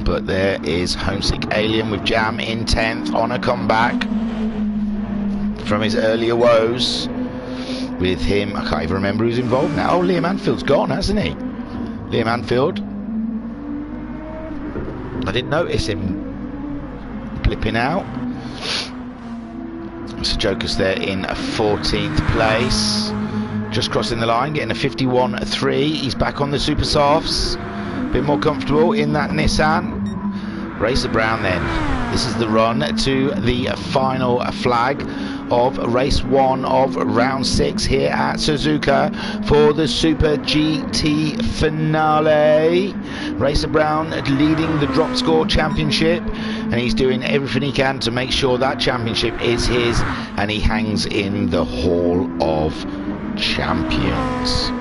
But there is Homesick Alien with Jam in 10th on a comeback from his earlier woes. With him, I can't even remember who's involved now. Oh, Liam Anfield's gone, hasn't he? Liam Anfield. I didn't notice him blipping out. So Joker's there in 14th place. Just crossing the line, getting a 51.3. He's back on the Super Softs. A bit more comfortable in that Nissan. Racer Brown then. This is the run to the final flag of race 1 of round 6 here at Suzuka for the Super GT finale. Racer Brown leading the drop score championship, and he's doing everything he can to make sure that championship is his, and he hangs in the Hall of Champions.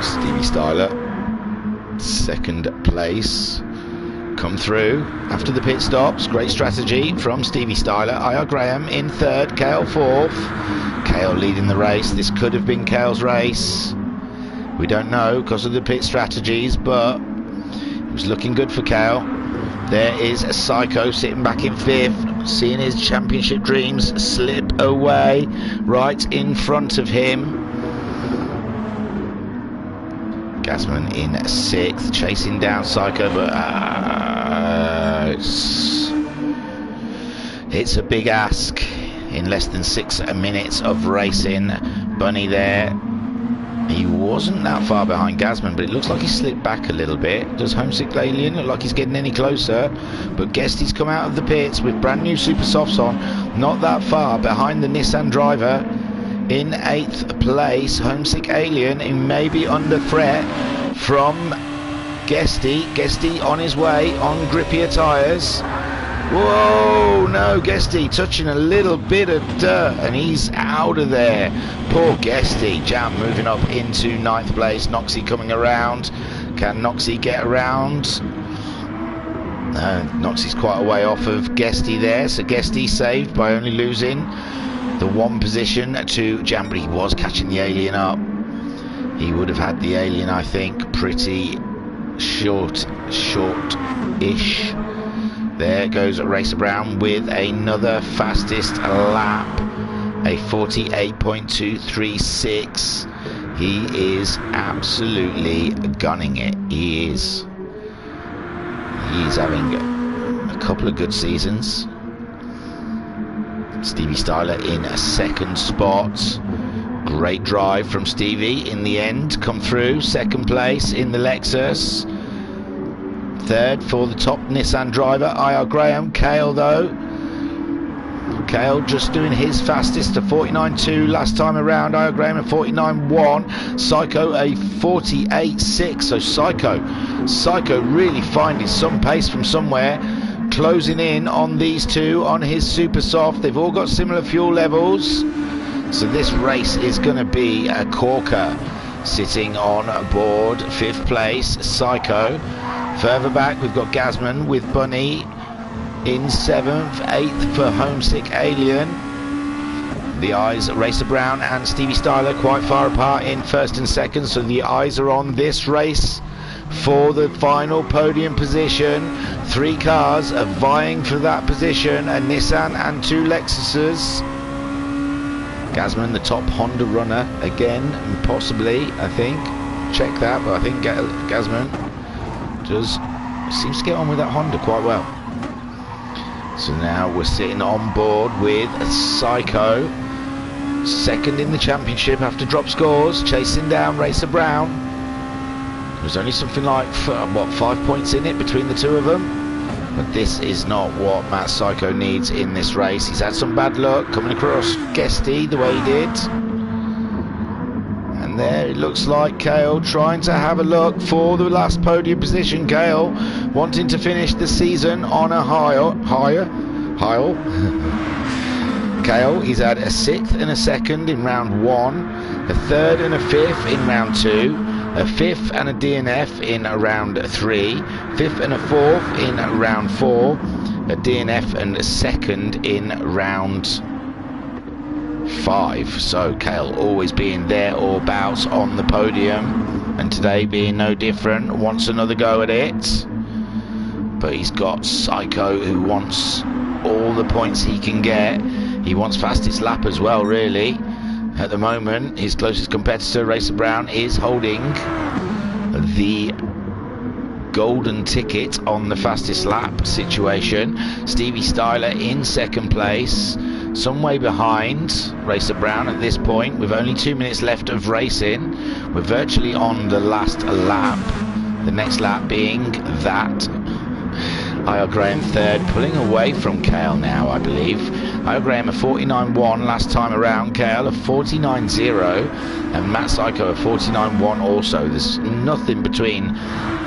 Stevie Styler, 2nd place. Come through after the pit stops. Great strategy from Stevie Styler. IR Graham in 3rd, Kale 4th. Kale leading the race. This could have been Kale's race. We don't know because of the pit strategies, but it was looking good for Kale. There is a Psycho sitting back in 5th, seeing his championship dreams slip away right in front of him. Gasman in 6th, chasing down Psycho, but it's a big ask in less than 6 minutes of racing. Bunny there, he wasn't that far behind Gasman, but it looks like he slipped back a little bit. Does Homesick Alien look like he's getting any closer? But Guesty's come out of the pits with brand new Super Softs on, not that far behind the Nissan driver. In 8th place, Homesick Alien, he may be under threat from Guesty. Guesty on his way on grippier tyres. Whoa, no, Guesty touching a little bit of dirt and he's out of there. Poor Guesty. Jam moving up into 9th place. Noxie coming around. Can Noxie get around? No, Noxie's quite a way off of Guesty there, so Guesty saved by only losing the 1 position to Jam, but he was catching the Alien up. He would have had the Alien, I think, pretty short-ish. There goes Racer Brown with another fastest lap, a 48.236. He is absolutely gunning it. He is having a couple of good seasons. Stevie Styler in a 2nd spot. Great drive from Stevie in the end. Come through 2nd place in the Lexus. 3rd for the top Nissan driver, IR Graham. Kale though, Kale just doing his fastest, a 49.2 last time around. IR Graham a 49.1. Psycho a 48.6. So Psycho really finding some pace from somewhere. Closing in on these two on his Super Soft. They've all got similar fuel levels. So this race is going to be a corker. Sitting on board 5th place, Psycho. Further back we've got Gazman with Bunny in 7th, 8th for Homesick Alien. The eyes, Racer Brown and Stevie Styler quite far apart in 1st and 2nd, so the eyes are on this race for the final podium position. 3 cars are vying for that position, a Nissan and 2 Lexuses. Gazman, the top Honda runner again, possibly, I think. Check that, but I think Gazman seems to get on with that Honda quite well. So now we're sitting on board with Psycho, 2nd in the championship after drop scores, chasing down Racer Brown. There's only something like 5 points in it between the two of them. But this is not what Matt Psycho needs in this race. He's had some bad luck coming across Guesty the way he did. And there it looks like Kale trying to have a look for the last podium position. Kale wanting to finish the season on a higher. Kale, he's had a 6th and a 2nd in round 1, a 3rd and a 5th in round 2, a 5th and a DNF in round 3, 5th and a 4th in round 4, a DNF and a 2nd in round 5. So Kale always being there or abouts on the podium, and today being no different, wants another go at it. But he's got Psycho who wants all the points he can get. He wants fastest lap as well, really. At the moment, his closest competitor, Racer Brown, is holding the golden ticket on the fastest lap situation. Stevie Styler in 2nd place, some way behind Racer Brown at this point, with only 2 minutes left of racing. We're virtually on the last lap, the next lap being that. I.R. Graham 3rd, pulling away from Kale now, I believe. I.R. Graham a 49.1 last time around, Kale a 49.0, and Matt Psycho a 49.1 also. There's nothing between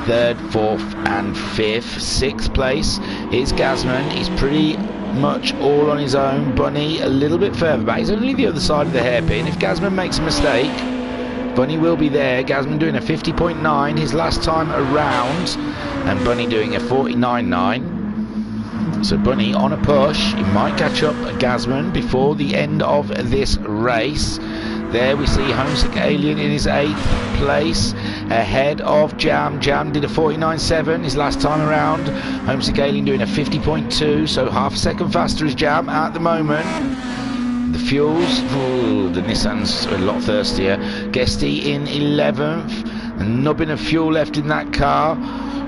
3rd, 4th and 5th. 6th place is Gazman. He's pretty much all on his own. Bunny a little bit further back. He's only the other side of the hairpin. If Gazman makes a mistake, Bunny will be there. Gazman doing a 50.9 his last time around, and Bunny doing a 49.9. So Bunny on a push. He might catch up Gazman before the end of this race. There we see Homesick Alien in his 8th place, ahead of Jam. Jam did a 49.7 his last time around. Homesick Alien doing a 50.2, so half a second faster is Jam at the moment. The fuels, the Nissan's a lot thirstier. Guesty in 11th, nubbin of fuel left in that car.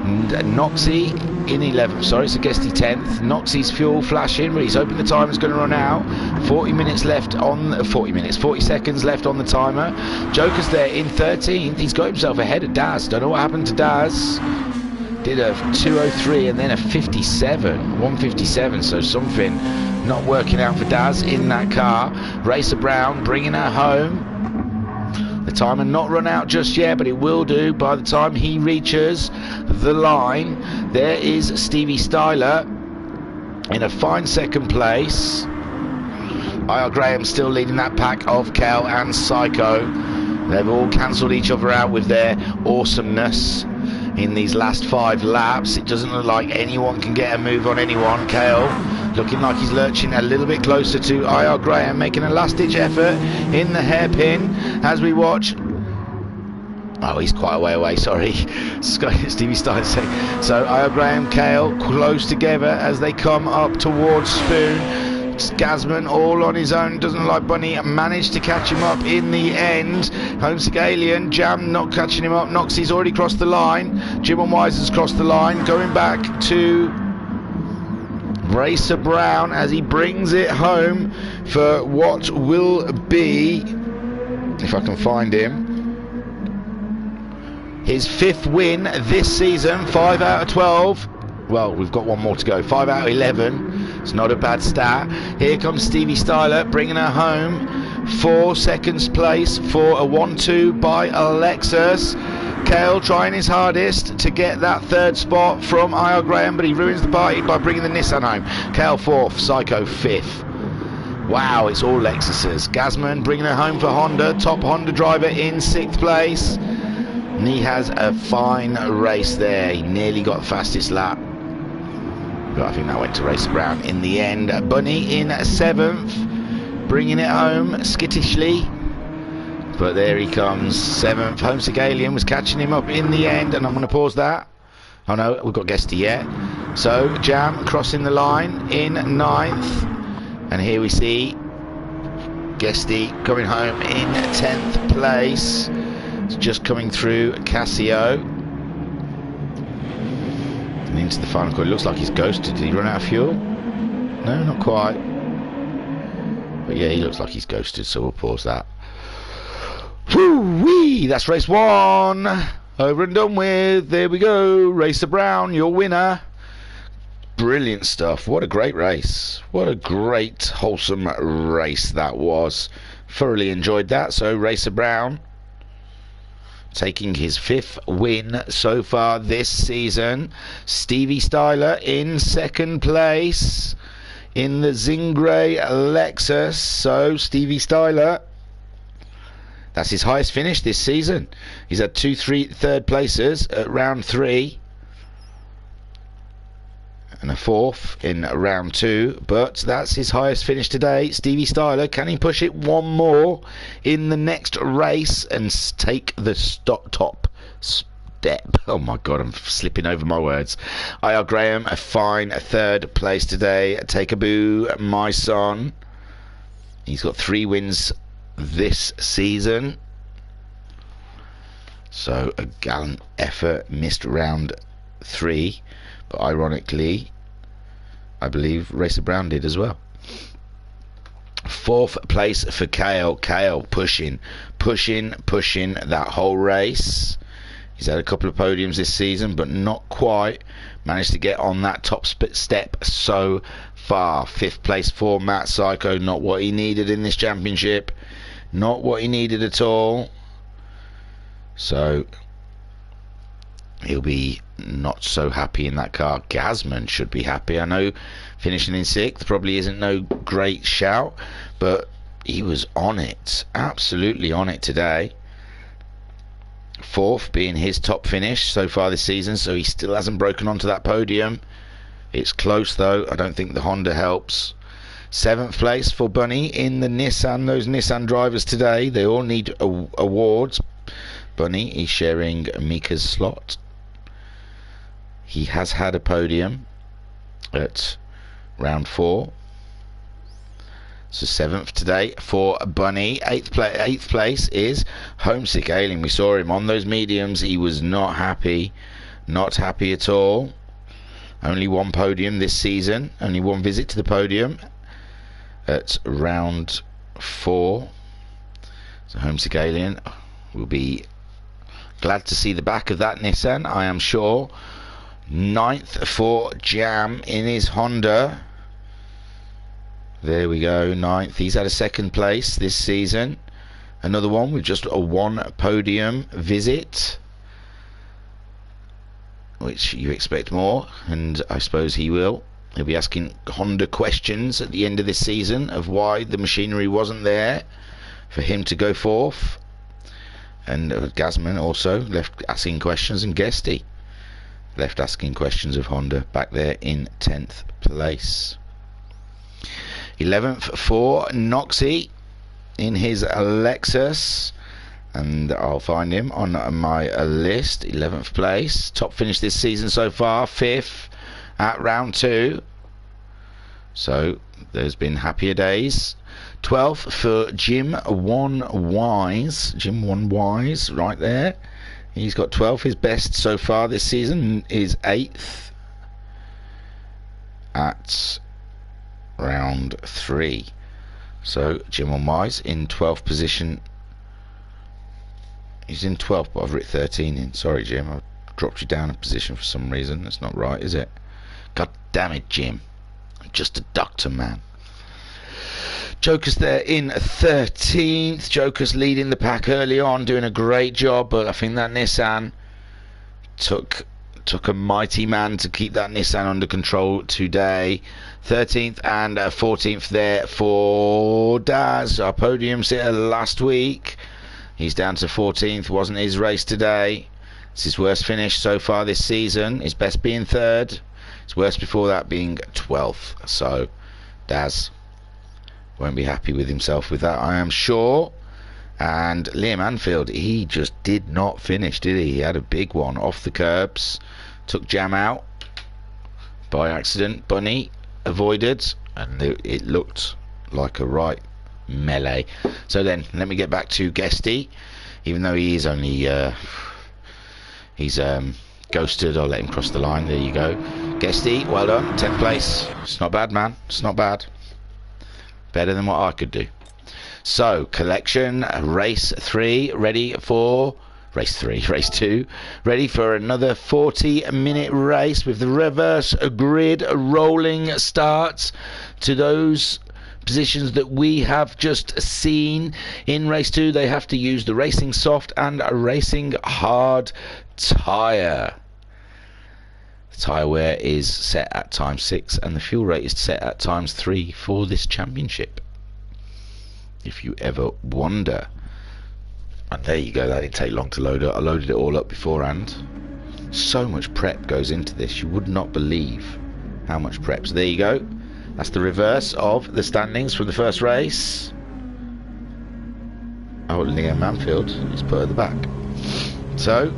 And Noxie in 11th, sorry, so Guesty 10th. Noxie's fuel flashing, but he's hoping the timer's going to run out. 40 seconds left on the timer. Joker's there in 13th. He's got himself ahead of Daz. Don't know what happened to Daz. Did a 2:03 and then a 1:57, so something not working out for Daz in that car. Racer Brown bringing her home. The timer not run out just yet, but it will do by the time he reaches the line. There is Stevie Styler in a fine 2nd place. I.R. Graham still leading that pack of Kel and Psycho. They've all cancelled each other out with their awesomeness in these last 5 laps. It doesn't look like anyone can get a move on anyone. Kale looking like he's lurching a little bit closer to I.R. Graham, making a last-ditch effort in the hairpin as we watch. Oh, he's quite a way away, sorry. Stevie Stein saying. So I.R. Graham, Kale close together as they come up towards Spoon. Gazman all on his own, doesn't look like Bunny managed to catch him up in the end. Homesick Alien, Jam not catching him up. Noxie's already crossed the line. Jim and Wise has crossed the line. Going back to Racer Brown as he brings it home for what will be, if I can find him, his 5th win this season. 5 out of 12. Well, we've got one more to go. 5 out of 11. It's not a bad stat. Here comes Stevie Styler bringing her home. 4 seconds place for a 1-2 by Alexis. Kale trying his hardest to get that 3rd spot from I.R. Graham, but he ruins the party by bringing the Nissan home. Kale 4th, Psycho 5th. Wow, it's all Lexuses. Gazman bringing it home for Honda. Top Honda driver in 6th place. And he has a fine race there. He nearly got the fastest lap. But I think that went to Racer Brown in the end. Bunny in 7th. Bringing it home skittishly. But there he comes. 7th. Homesick Alien was catching him up in the end. And I'm going to pause that. Oh no, we've got Guesty yet. So Jam crossing the line in 9th. And here we see Guesty coming home in 10th place. It's just coming through Casio. And into the final corner. It looks like he's ghosted. Did he run out of fuel? No, not quite. But yeah, he looks like he's ghosted, so we'll pause that. Woo-wee! That's race 1. Over and done with. There we go. Racer Brown, your winner. Brilliant stuff. What a great race. What a great wholesome race that was. Thoroughly enjoyed that. So Racer Brown taking his 5th win so far this season. Stevie Styler in 2nd place in the Zingray Lexus. So Stevie Styler, that's his highest finish this season. He's had 2 third places at round 3 and a 4th in round 2, but that's his highest finish today. Stevie Styler, can he push it one more in the next race and take the top step? Oh my god, I'm slipping over my words. IR Graham, a fine 3rd place today. Take a boo, my son. He's got 3 wins this season, so a gallant effort. Missed round 3, but ironically I believe Racer Brown did as well. 4th place for Kale. Kale pushing that whole race. He's had a couple of podiums this season, but not quite managed to get on that top step so far. 5th place for Matt Psycho. Not what he needed in this championship. Not what he needed at all. So he'll be not so happy in that car. Gazman should be happy. I know finishing in 6th probably isn't no great shout, but he was on it, absolutely on it today. 4th being his top finish so far this season, so he still hasn't broken onto that podium. It's close though. I don't think the Honda helps. 7th place for Bunny in the Nissan. Those Nissan drivers today, they all need awards. Bunny is sharing Mika's slot. He has had a podium at round 4. So 7th today for Bunny. 8th place is Homesick Alien. We saw him on those mediums. He was not happy. Not happy at all. Only 1 podium this season. Only 1 visit to the podium at round 4. So Homesick Alien will be glad to see the back of that Nissan, I am sure. 9th for Jam in his Honda. There we go, 9th. He's had a 2nd place this season. Another one with just a 1 podium visit, which you expect more, and I suppose he will. He'll be asking Honda questions at the end of this season of why the machinery wasn't there for him to go 4th. And Gazman also left asking questions, and Guesty left asking questions of Honda back there in 10th place. 11th for Noxie in his Lexus, and I'll find him on my list. 11th place, top finish this season so far. 5th at round 2, so there's been happier days. 12th for Jim One Wise. Jim One Wise right there. He's got 12th. His best so far this season is 8th at round 3. So Jim One Wise in 12th position. He's in 12th, but I've written 13 in. Sorry, Jim. I dropped you down a position for some reason. That's not right, is it? God damn it, Jim. I'm just a doctor, man. Joker's there in 13th. Joker's leading the pack early on, doing a great job, but I think that Nissan took took a mighty man to keep that Nissan under control today. 13th and 14th there for Daz, our podium sitter last week. He's down to 14th, wasn't his race today. It's his worst finish so far this season. His best being 3rd. His worst before that being 12th. So Daz won't be happy with himself with that, I am sure. And Liam Anfield, he just did not finish, did he? He had a big one off the curbs. Took Jam out by accident. Bunny avoided, and it looked like a right melee. So then let me get back to Guesty. Even though he is only he's ghosted, I'll let him cross the line. There you go, Guesty, well done, 10th place. It's not bad, man, it's not bad. Better than what I could do. So collection race 3 ready for race 2, ready for another 40-minute race with the reverse grid rolling starts to those positions that we have just seen. In race 2 they have to use the racing soft and a racing hard tyre. The tyre wear is set at times 6 and the fuel rate is set at times 3 for this championship, if you ever wonder. And there you go, that didn't take long to load up. I loaded it all up beforehand. So much prep goes into this, you would not believe how much prep. So there you go, that's the reverse of the standings from the first race. Oh, Liam Manfield is put at the back. So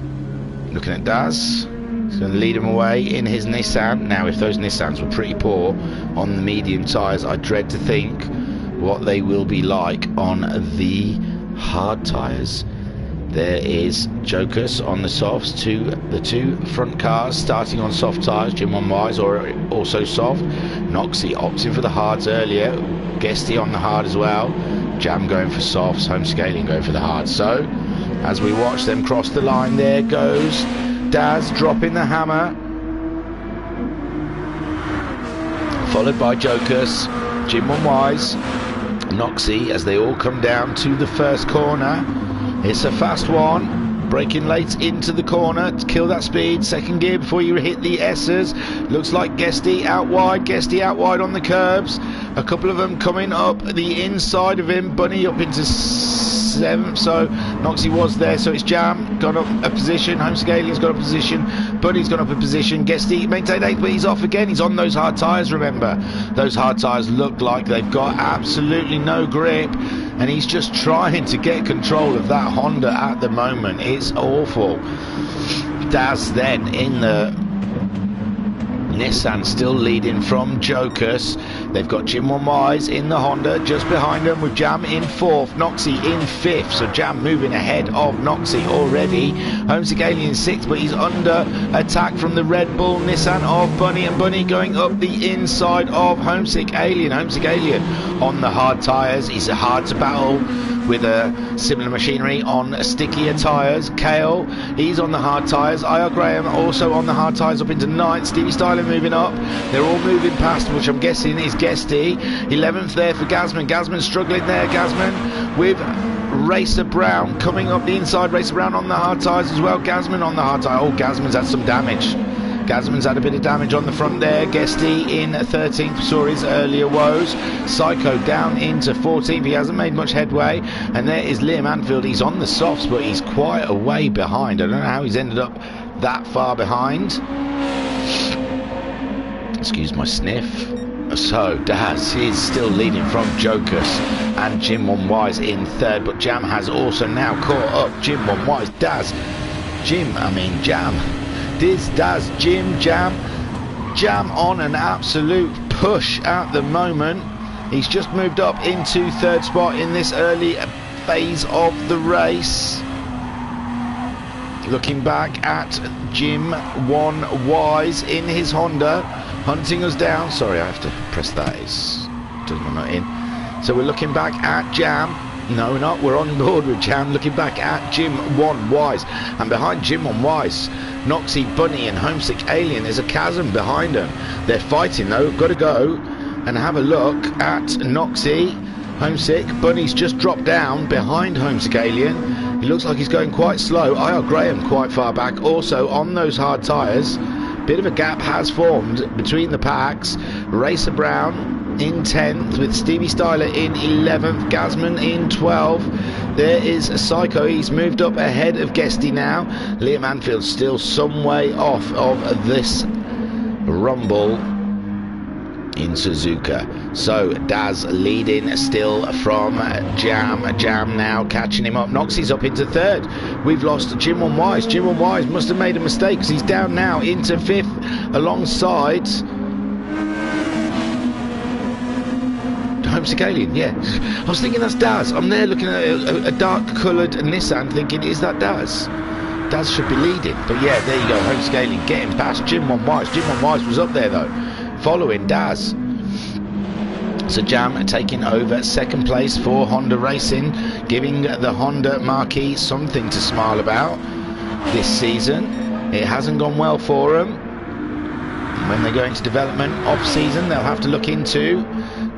looking at Daz, he's going to lead him away in his Nissan. Now if those Nissans were pretty poor on the medium tyres, I dread to think what they will be like on the hard tyres. There is Jokus on the softs, the two front cars starting on soft tyres. Jim on Wise or also soft. Noxie opting for the hards earlier. Guesty on the hard as well. Jam going for softs. Homescaling going for the hard. So as we watch them cross the line, there goes Daz dropping the hammer, followed by Jokus, Jim on Wise, Noxie, as they all come down to the first corner. It's a fast one, braking late into the corner to kill that speed. Second gear before you hit the S's. Looks like Guesty out wide on the curbs. A couple of them coming up the inside of him. Bunny up into 7th, so Noxie was there, so it's Jam gone up a position, Homescaling's got a position, Bunny's gone up a position. Guesty maintained 8th, but he's off again. He's on those hard tyres, remember. Those hard tyres look like they've got absolutely no grip, and he's just trying to get control of that Honda at the moment. It's awful. Daz then in the Nissan still leading from Jokus. They've got Jim on Wise in the Honda just behind them with Jam in 4th, Noxie in 5th, so Jam moving ahead of Noxie already. Homesick Alien 6th, but he's under attack from the Red Bull Nissan of Bunny, and Bunny going up the inside of Homesick Alien. Homesick Alien on the hard tyres, he's hard to battle with a similar machinery on stickier tyres. Kale, he's on the hard tyres. IR Graham also on the hard tyres up into 9th. Stevie Styler moving up. They're all moving past, which I'm guessing is Guesty. 11th there for Gazman. Gazman struggling there. Gazman with Racer Brown coming up the inside. Racer Brown on the hard tyres as well. Gazman on the hard tyre. Oh, Gazman's had some damage. Gazman's had a bit of damage on the front there. Guesty in 13th, saw his earlier woes. Psycho down into 14th, he hasn't made much headway. And there is Liam Anfield, he's on the softs, but he's quite a way behind. I don't know how he's ended up that far behind. Excuse my sniff. So Daz is still leading from Jokus and Jim on Wise in 3rd, but Jam has also now caught up. Jim on Wise, Daz, Jam. Diz, Daz, Jim, Jam on an absolute push at the moment. He's just moved up into 3rd spot in this early phase of the race. Looking back at Jim One Wise in his Honda, hunting us down. Sorry, I have to press that. It's doesn't not in. So we're looking back at Jam. No, we're not. We're on board with Jam. Looking back at Jim One Wise, and behind Jim One Wise, Noxie, Bunny, and Homesick Alien. There's a chasm behind them. They're fighting though. Got to go and have a look at Noxie. Homesick, Bunny's just dropped down behind Homesick Alien. He looks like he's going quite slow. IR Graham quite far back. Also on those hard tyres, bit of a gap has formed between the packs. Racer Brown in 10th with Stevie Styler in 11th, Gazman in 12th. There is Psycho, he's moved up ahead of Guesty now. Liam Anfield still some way off of this rumble in Suzuka. So Daz leading still from Jam. Jam now catching him up. Noxie's up into 3rd. We've lost Jim One Wise. Jim One Wise must have made a mistake because he's down now into 5th alongside Homesick Alien. Yeah, I was thinking that's Daz. I'm there looking at a dark coloured Nissan thinking, is that Daz? Daz should be leading. But yeah, there you go. Homesick Alien getting past Jim One Wise. Jim One Wise was up there though, following Daz. So Jam taking over 2nd place for Honda Racing, giving the Honda marquee something to smile about this season. It hasn't gone well for them. When they go into development off-season, they'll have to look into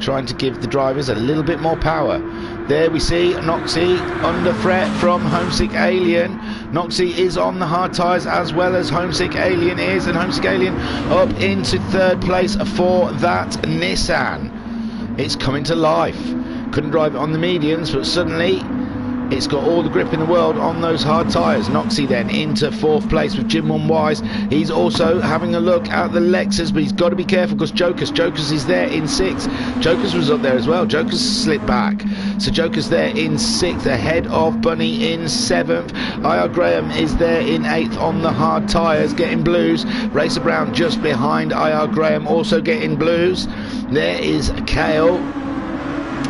trying to give the drivers a little bit more power. There we see Noxie under threat from Homesick Alien. Noxie is on the hard tyres as well as Homesick Alien is, and Homesick Alien up into 3rd place for that Nissan. It's coming to life. Couldn't drive it on the mediums, but suddenly it's got all the grip in the world on those hard tyres. Noxie then into 4th place with Jim One Wise. He's also having a look at the Lexus, but he's got to be careful because Jokers is there in 6th. Jokers was up there as well. Jokers slipped back. So Jokers there in 6th ahead of Bunny in 7th. IR Graham is there in 8th on the hard tyres getting blues. Racer Brown just behind IR Graham also getting blues. There is Kale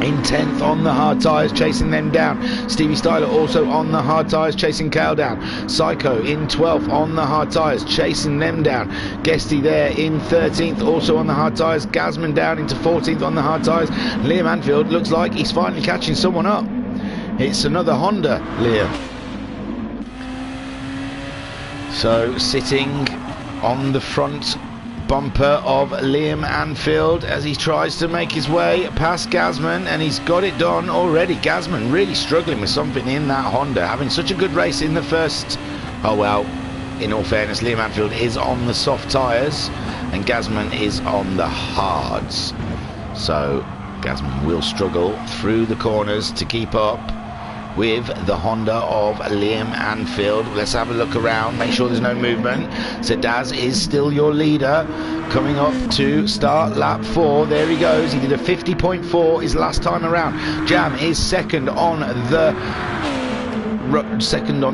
in 10th on the hard tyres, chasing them down. Stevie Styler also on the hard tyres, chasing Kale down. Psycho in 12th on the hard tyres, chasing them down. Guesty there in 13th, also on the hard tyres. Gazman down into 14th on the hard tyres. Liam Anfield looks like he's finally catching someone up. It's another Honda, Liam. So sitting on the front bumper of Liam Anfield as he tries to make his way past Gazman, and he's got it done already. Gazman really struggling with something in that Honda, having such a good race in the first. Oh well, in all fairness, Liam Anfield is on the soft tyres and Gazman is on the hards, so Gazman will struggle through the corners to keep up with the Honda of Liam Anfield. Let's have a look around, make sure there's no movement. So Daz is still your leader, coming up to start lap 4. There he goes. He did a 50.4 his last time around. Jam is second on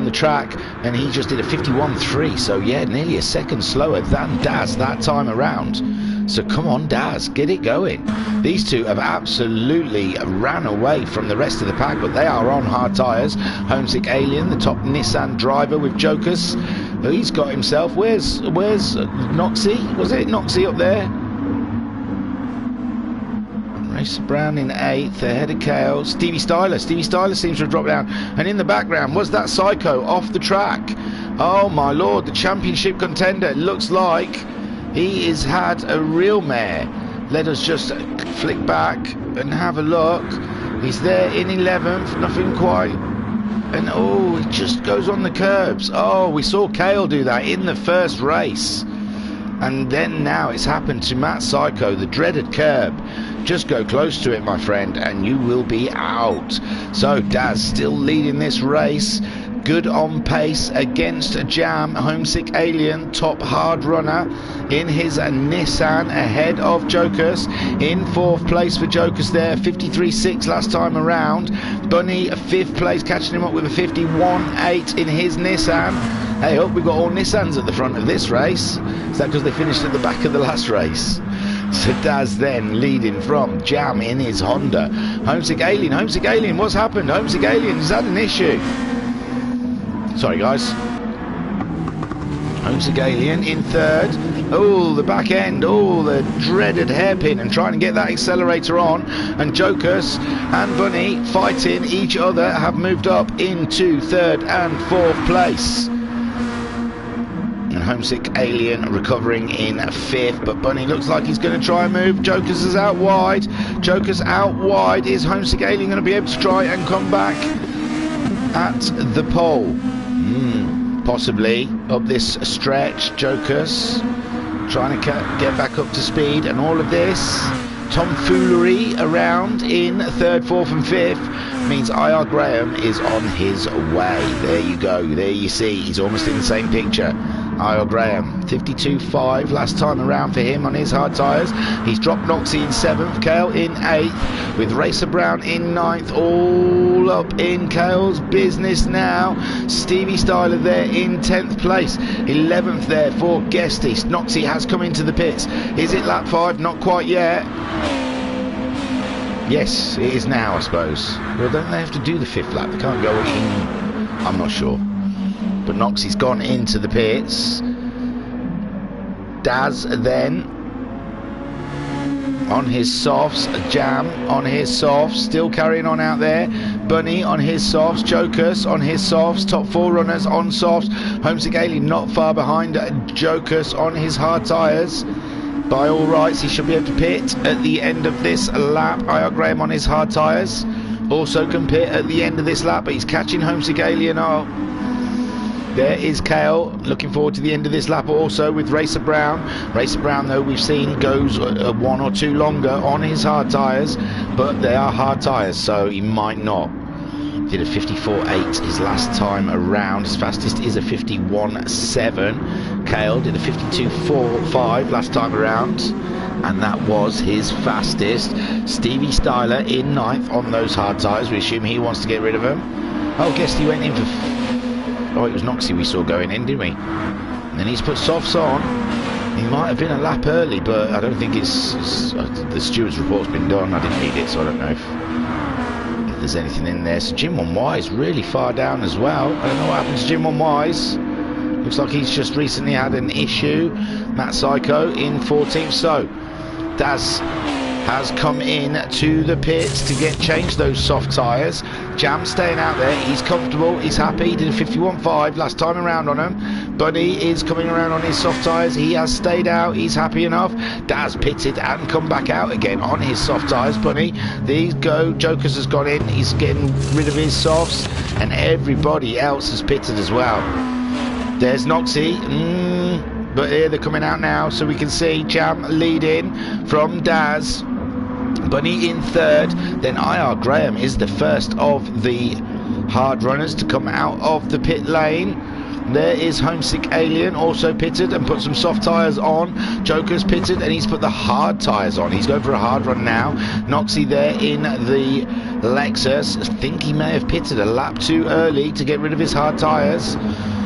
the track, and he just did a 51.3. So yeah, nearly a second slower than Daz that time around. So come on, Daz, get it going. These two have absolutely ran away from the rest of the pack, but they are on hard tyres. Homesick Alien, the top Nissan driver with Jokers. He's got himself. Where's Noxie? Was it Noxie up there? Racer Brown in 8th, ahead of Kale. Stevie Styler. Stevie Styler seems to have dropped down. And in the background was that Psycho off the track. Oh my lord, the championship contender. It looks like he has had a real mare. Let us just flick back and have a look. He's there in 11th, nothing quite. And oh, he just goes on the curbs. Oh, we saw Kale do that in the first race. And then now it's happened to Matt Psycho, the dreaded curb. Just go close to it, my friend, and you will be out. So Daz still leading this race. Good on pace against Jam. Homesick Alien, top hard runner in his Nissan, ahead of Jokers. In 4th place for Jokers there, 53.6 last time around. Bunny 5th place, catching him up with a 51.8 in his Nissan. Hey up, we've got all Nissans at the front of this race. Is that because they finished at the back of the last race? So Daz then leading from Jam in his Honda. Homesick Alien, what's happened? Homesick Alien, has had an issue. Sorry guys. Homesick Alien in 3rd. Oh, the back end. Oh, the dreaded hairpin, and trying to get that accelerator on. And Jokers and Bunny fighting each other have moved up into 3rd and 4th place. And Homesick Alien recovering in 5th, but Bunny looks like he's going to try and move. Jokers is out wide. Jokers out wide. Is Homesick Alien going to be able to try and come back? at the pole. Possibly up this stretch. Jokers trying to get back up to speed, and all of this tomfoolery around in 3rd, 4th and 5th means IR Graham is on his way. There you go, there you see, he's almost in the same picture. IR Graham, 52.5 last time around for him on his hard tyres. He's dropped Noxie in 7th, Kale in 8th, with Racer Brown in 9th, all up in Kale's business now. Stevie Styler there in 10th place, 11th there for Guesty. Noxie has come into the pits. Is it lap 5? Not quite yet. Yes, it is now, I suppose. Well, don't they have to do the 5th lap? They can't go in. I'm not sure. But Noxie's gone into the pits. Daz then on his softs. Jam on his softs, still carrying on out there. Bunny on his softs. Jokers on his softs. Top 4 runners on softs. Homesick Alien not far behind. Jokers on his hard tyres. By all rights, he should be able to pit at the end of this lap. IR Graham on his hard tyres also can pit at the end of this lap, but he's catching Homesick Alien up. There is Kale, looking forward to the end of this lap also with Racer Brown. Racer Brown, though, we've seen goes 1 or 2 longer on his hard tyres, but they are hard tyres, so he might not. Did a 54.8 his last time around. His fastest is a 51.7. Kale did a 52.45 last time around, and that was his fastest. Stevie Styler in 9th on those hard tyres. We assume he wants to get rid of them. Oh, guess he went in for... Oh, it was Noxie we saw going in, didn't we? And then he's put softs on. He might have been a lap early, but I don't think it's the steward's report's been done. I didn't read it, so I don't know if there's anything in there. So Jim One Wise really far down as well. I don't know what happened to Jim One Wise. Looks like he's just recently had an issue. Matt Psycho in 14th. So Daz has come in to the pits to get changed those soft tyres. Jam staying out there, he's comfortable, he's happy. He did a 51.5 last time around on him. Bunny is coming around on his soft tyres, he has stayed out, he's happy enough. Daz pitted and come back out again on his soft tyres. Bunny, these go, Jokers has gone in, he's getting rid of his softs, and everybody else has pitted as well. There's Noxie, but here they're coming out now, so we can see Jam leading from Daz. Bunny in 3rd, then IR Graham is the first of the hard runners to come out of the pit lane. There is Homesick Alien, also pitted and put some soft tyres on. Joker's pitted and he's put the hard tyres on. He's going for a hard run now. Noxie there in the Lexus. I think he may have pitted a lap too early to get rid of his hard tyres.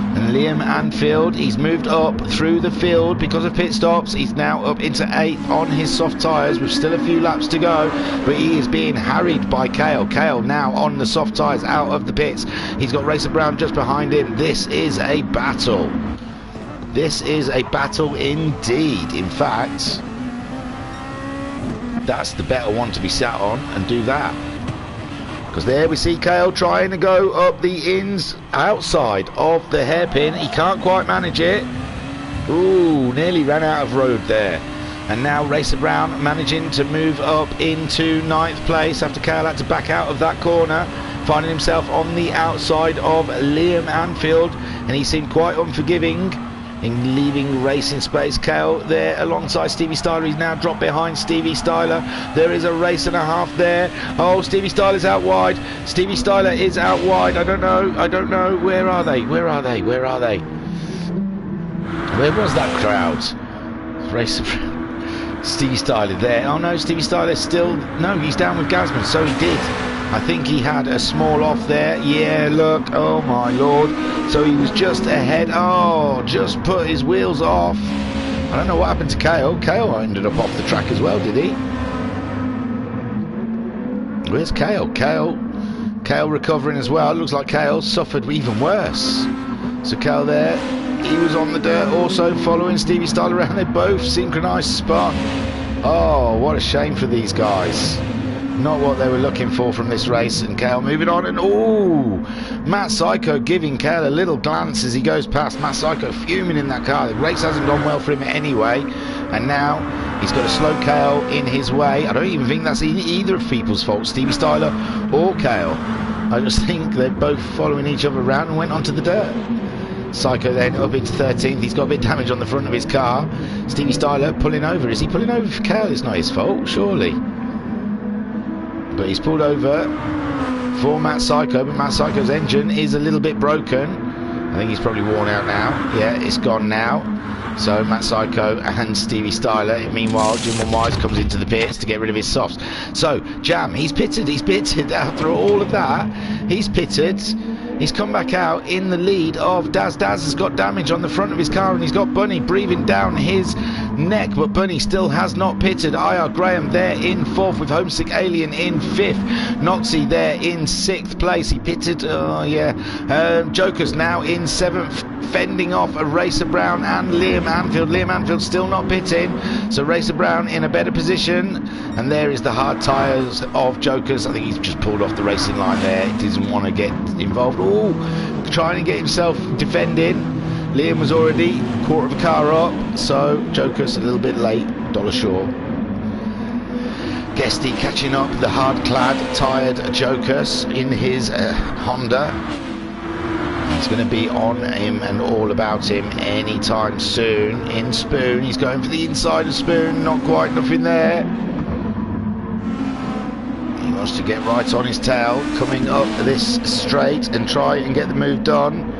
And Liam Anfield, he's moved up through the field because of pit stops. He's now up into 8th on his soft tyres with still a few laps to go, but he is being harried by Kale. Kale now on the soft tyres out of the pits. He's got Racer Brown just behind him. This is a battle. This is a battle indeed. In fact, that's the better one to be sat on and do that. Because there we see Kale trying to go up the ins outside of the hairpin. He can't quite manage it. Ooh, nearly ran out of road there. And now Racer Brown managing to move up into 9th place after Kale had to back out of that corner, finding himself on the outside of Liam Anfield, and he seemed quite unforgiving in leaving racing space. Kale there alongside Stevie Styler. He's now dropped behind Stevie Styler. There is a race and a half there. Oh, Stevie Styler's out wide. Stevie Styler is out wide. I don't know. Where are they? Where was that crowd? Racer Stevie Styler there. Oh no, Stevie Styler still... No, he's down with Gasman. So he did. I think he had a small off there. Yeah, look. Oh my lord. So he was just ahead. Oh, just put his wheels off. I don't know what happened to Kale. Kale ended up off the track as well, did he? Where's Kale? Kale recovering as well. Looks like Kale suffered even worse. So Kale there. He was on the dirt also, following Stevie Styler around. They both synchronised spun. Oh, what a shame for these guys. Not what they were looking for from this race. And Kale moving on, and ooh, Matt Psycho giving Kale a little glance as he goes past. Matt Psycho fuming in that car. The race hasn't gone well for him anyway, and now he's got a slow Kale in his way. I don't even think that's either of people's fault, Stevie Styler or Kale. I just think they're both following each other around and went onto the dirt. Psycho then up into 13th. He's got a bit of damage on the front of his car. Stevie Styler pulling over. Is he pulling over for Cal? It's not his fault, surely. But he's pulled over for Matt Psycho, but Matt Psycho's engine is a little bit broken. I think he's probably worn out now. Yeah, it's gone now. So Matt Psycho and Stevie Styler. Meanwhile, Jim Wise comes into the pits to get rid of his softs. So Jam, he's pitted after all of that. He's pitted. He's come back out in the lead of Daz. Daz has got damage on the front of his car, and he's got Bunny breathing down his neck, but Bunny still has not pitted. IR Graham there in 4th with Homesick Alien in 5th. Noxie there in 6th place. He pitted, Joker's now in 7th, fending off a Racer Brown and Liam Anfield. Liam Anfield still not pitting, so Racer Brown in a better position. And there is the hard tyres of Jokers. I think he's just pulled off the racing line there. He doesn't want to get involved. Oh, trying to get himself defending. Liam was already quarter of a car up, so Joker's a little bit late, dollar short. Guesty catching up the hard-clad, tired Jokers in his Honda. He's going to be on him and all about him anytime soon. In Spoon, he's going for the inside of Spoon, not quite nothing there. He wants to get right on his tail, coming up this straight and try and get the move done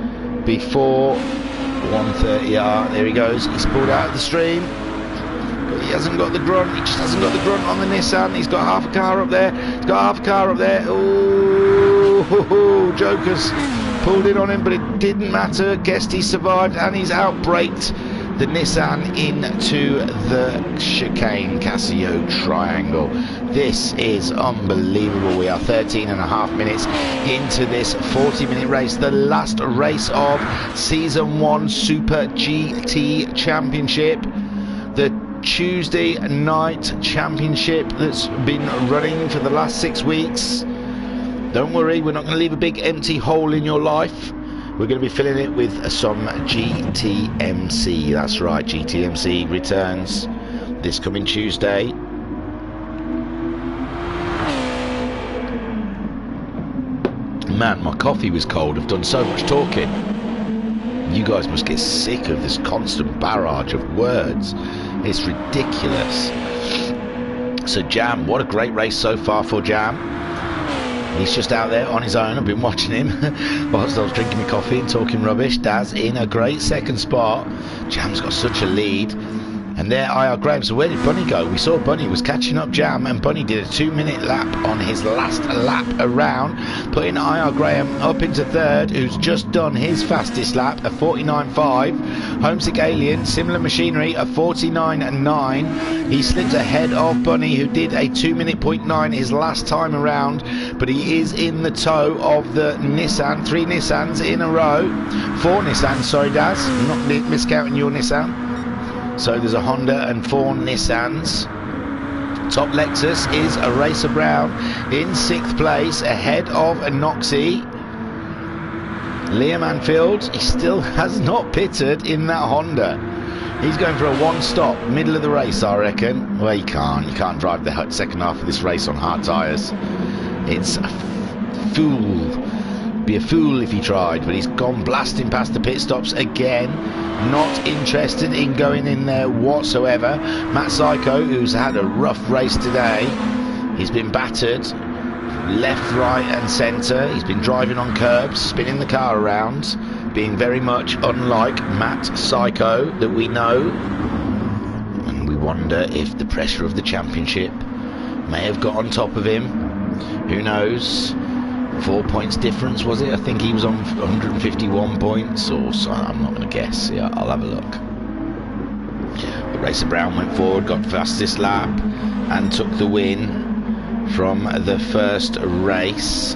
before 130R. There he goes. He's pulled out of the stream, but he hasn't got the grunt. He just hasn't got the grunt on the Nissan. He's got half a car up there. He's got half a car up there. Oh, Joker's pulled in on him, but it didn't matter. Guessed he survived, and he's outbraked the Nissan into the chicane Casio triangle. This is unbelievable. We are 13.5 minutes into this 40-minute race, the last race of Season 1 Super GT Championship, the Tuesday night championship that's been running for the last 6 weeks. Don't worry, we're not going to leave a big empty hole in your life. We're going to be filling it with some GTMC. That's right, GTMC returns this coming Tuesday. Man, my coffee was cold. I've done so much talking. You guys must get sick of this constant barrage of words. It's ridiculous. So Jam, what a great race so far for Jam. He's just out there on his own. I've been watching him whilst I was drinking my coffee and talking rubbish. Daz in a great second spot. Jam's got such a lead. And there IR Graham. So where did Bunny go? We saw Bunny was catching up Jam, and Bunny did a 2-minute lap on his last lap around, putting IR Graham up into 3rd, who's just done his fastest lap, a 49.5. Homesick Alien, similar machinery, a 49.9. He slipped ahead of Bunny, who did a 2-minute 0.9 his last time around, but he is in the tow of the Nissan. 3 Nissans in a row. 4 Nissans, sorry Daz, I'm not miscounting your Nissan. So there's a Honda and 4 Nissans. Top Lexus is a Racer Brown in 6th place, ahead of a Noxie. Liam Anfield, he still has not pitted in that Honda. He's going for a 1-stop, middle of the race, I reckon. Well, you can't drive the second half of this race on hard tyres. It's a fool. Be a fool if he tried, but he's gone blasting past the pit stops again. Not interested in going in there whatsoever. Matt Psycho, who's had a rough race today, he's been battered left, right and centre. He's been driving on curbs, spinning the car around, being very much unlike Matt Psycho that we know. And we wonder if the pressure of the championship may have got on top of him. Who knows? 4 points difference, was it? I think he was on 151 points or so. I'm not going to guess. Yeah, I'll have a look. But Racer Brown went forward, got fastest lap and took the win from the first race.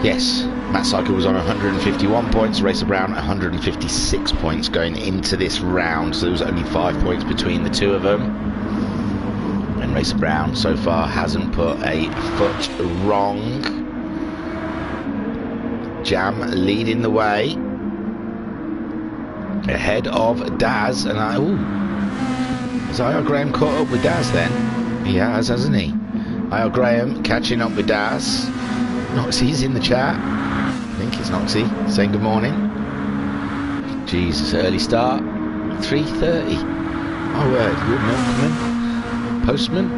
Yes, Matt Psycho was on 151 points, Racer Brown 156 points going into this round, so there was only 5 points between the two of them. And Racer Brown so far hasn't put a foot wrong. Jam leading the way ahead of Daz, and has IR Graham caught up with Daz then? He has, hasn't he? IR Graham catching up with Daz. Noxie's in the chat. I think it's Noxie saying good morning. Jesus, early start. 3:30. Oh, your milkman, postman,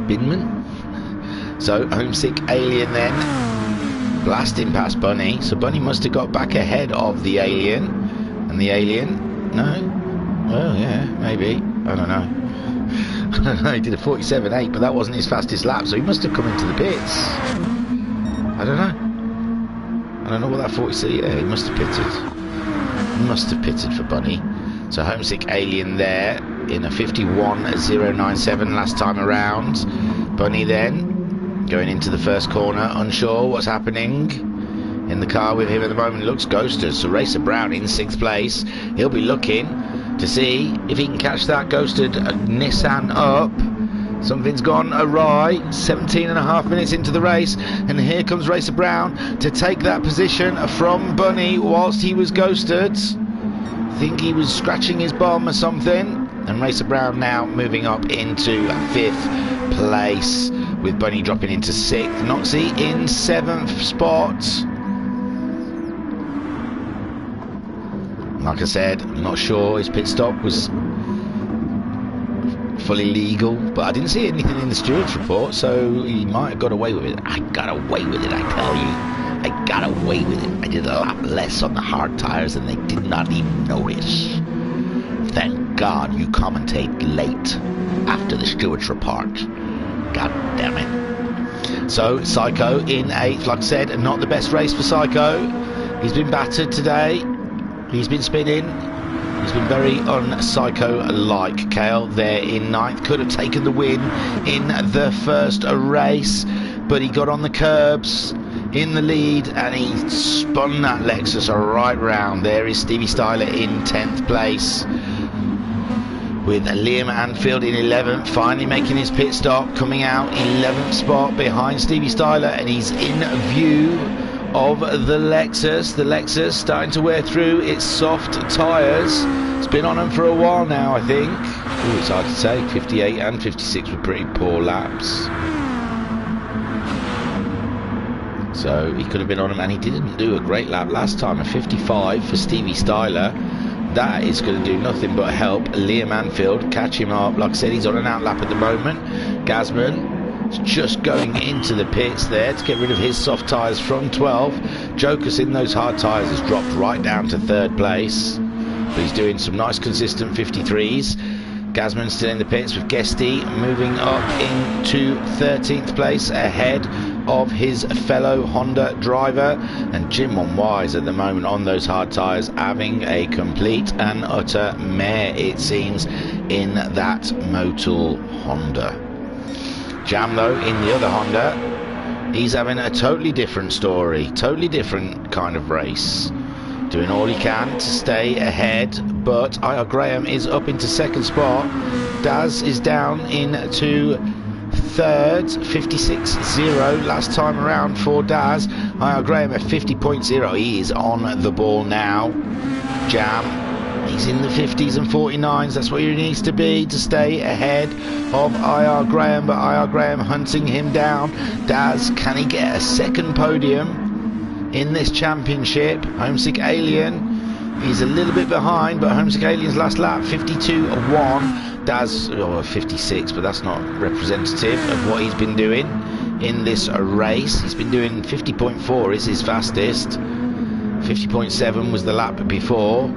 binman. So Homesick Alien then blasting past Bunny. So Bunny must have got back ahead of the Alien, and the Alien, no. Well, yeah, maybe. I don't know. I don't know. He did a 47.8, but that wasn't his fastest lap, so he must have come into the pits. I don't know what that 46. Yeah, he must have pitted. Must have pitted for Bunny. So Homesick Alien there in a 51.097 last time around. Bunny then going into the first corner, unsure what's happening in the car with him at the moment. Looks ghosted. So Racer Brown in 6th place. He'll be looking to see if he can catch that ghosted Nissan up. Something's gone awry. 17.5 minutes into the race, and here comes Racer Brown to take that position from Bunny whilst he was ghosted. I think he was scratching his bum or something. And Racer Brown now moving up into 5th place, with Bunny dropping into 6th. Noxie in 7th spot. Like I said, I'm not sure his pit stop was fully legal, but I didn't see anything in the stewards report, so he might have got away with it. I got away with it, I tell you. I got away with it. I did a lot less on the hard tires and they did not even notice. Thank God you commentate late after the stewards report. God damn it. So Psycho in 8th. Like I said, not the best race for Psycho. He's been battered today. He's been spinning. He's been very un-Psycho-like. Kale there in 9th. Could have taken the win in the first race, but he got on the curbs in the lead and he spun that Lexus right round. There is Stevie Styler in 10th place, with Liam Anfield in 11th, finally making his pit stop, coming out 11th spot behind Stevie Styler, and he's in view of the Lexus. The Lexus starting to wear through its soft tyres. It's been on them for a while now, I think. Ooh, it's hard to say. 58 and 56 were pretty poor laps. So he could have been on them, and he didn't do a great lap last time. A 55 for Stevie Styler. That is going to do nothing but help Liam Anfield catch him up. Like I said, he's on an out lap at the moment. Gazman just going into the pits there to get rid of his soft tyres from 12. Jokus in those hard tyres has dropped right down to 3rd place, but he's doing some nice consistent 53s. Gazman still in the pits, with Guesty moving up into 13th place ahead of his fellow Honda driver, and Jim on Wise at the moment on those hard tyres, having a complete and utter mare, it seems, in that Motul Honda. Jam though in the other Honda, he's having a totally different story, totally different kind of race, doing all he can to stay ahead, but IR Graham is up into 2nd spot. Daz is down into 3rd, 56.0 last time around for Daz. IR Graham at 50.0, he is on the ball now. Jam, he's in the 50s and 49s, that's where he needs to be to stay ahead of IR Graham, but IR Graham hunting him down. Daz, can he get a 2nd podium in this championship? Homesick Alien, he's a little bit behind, but Homesick Alien's last lap, 52.1. Daz, 56, but that's not representative of what he's been doing in this race. He's been doing 50.4 is his fastest. 50.7 was the lap before.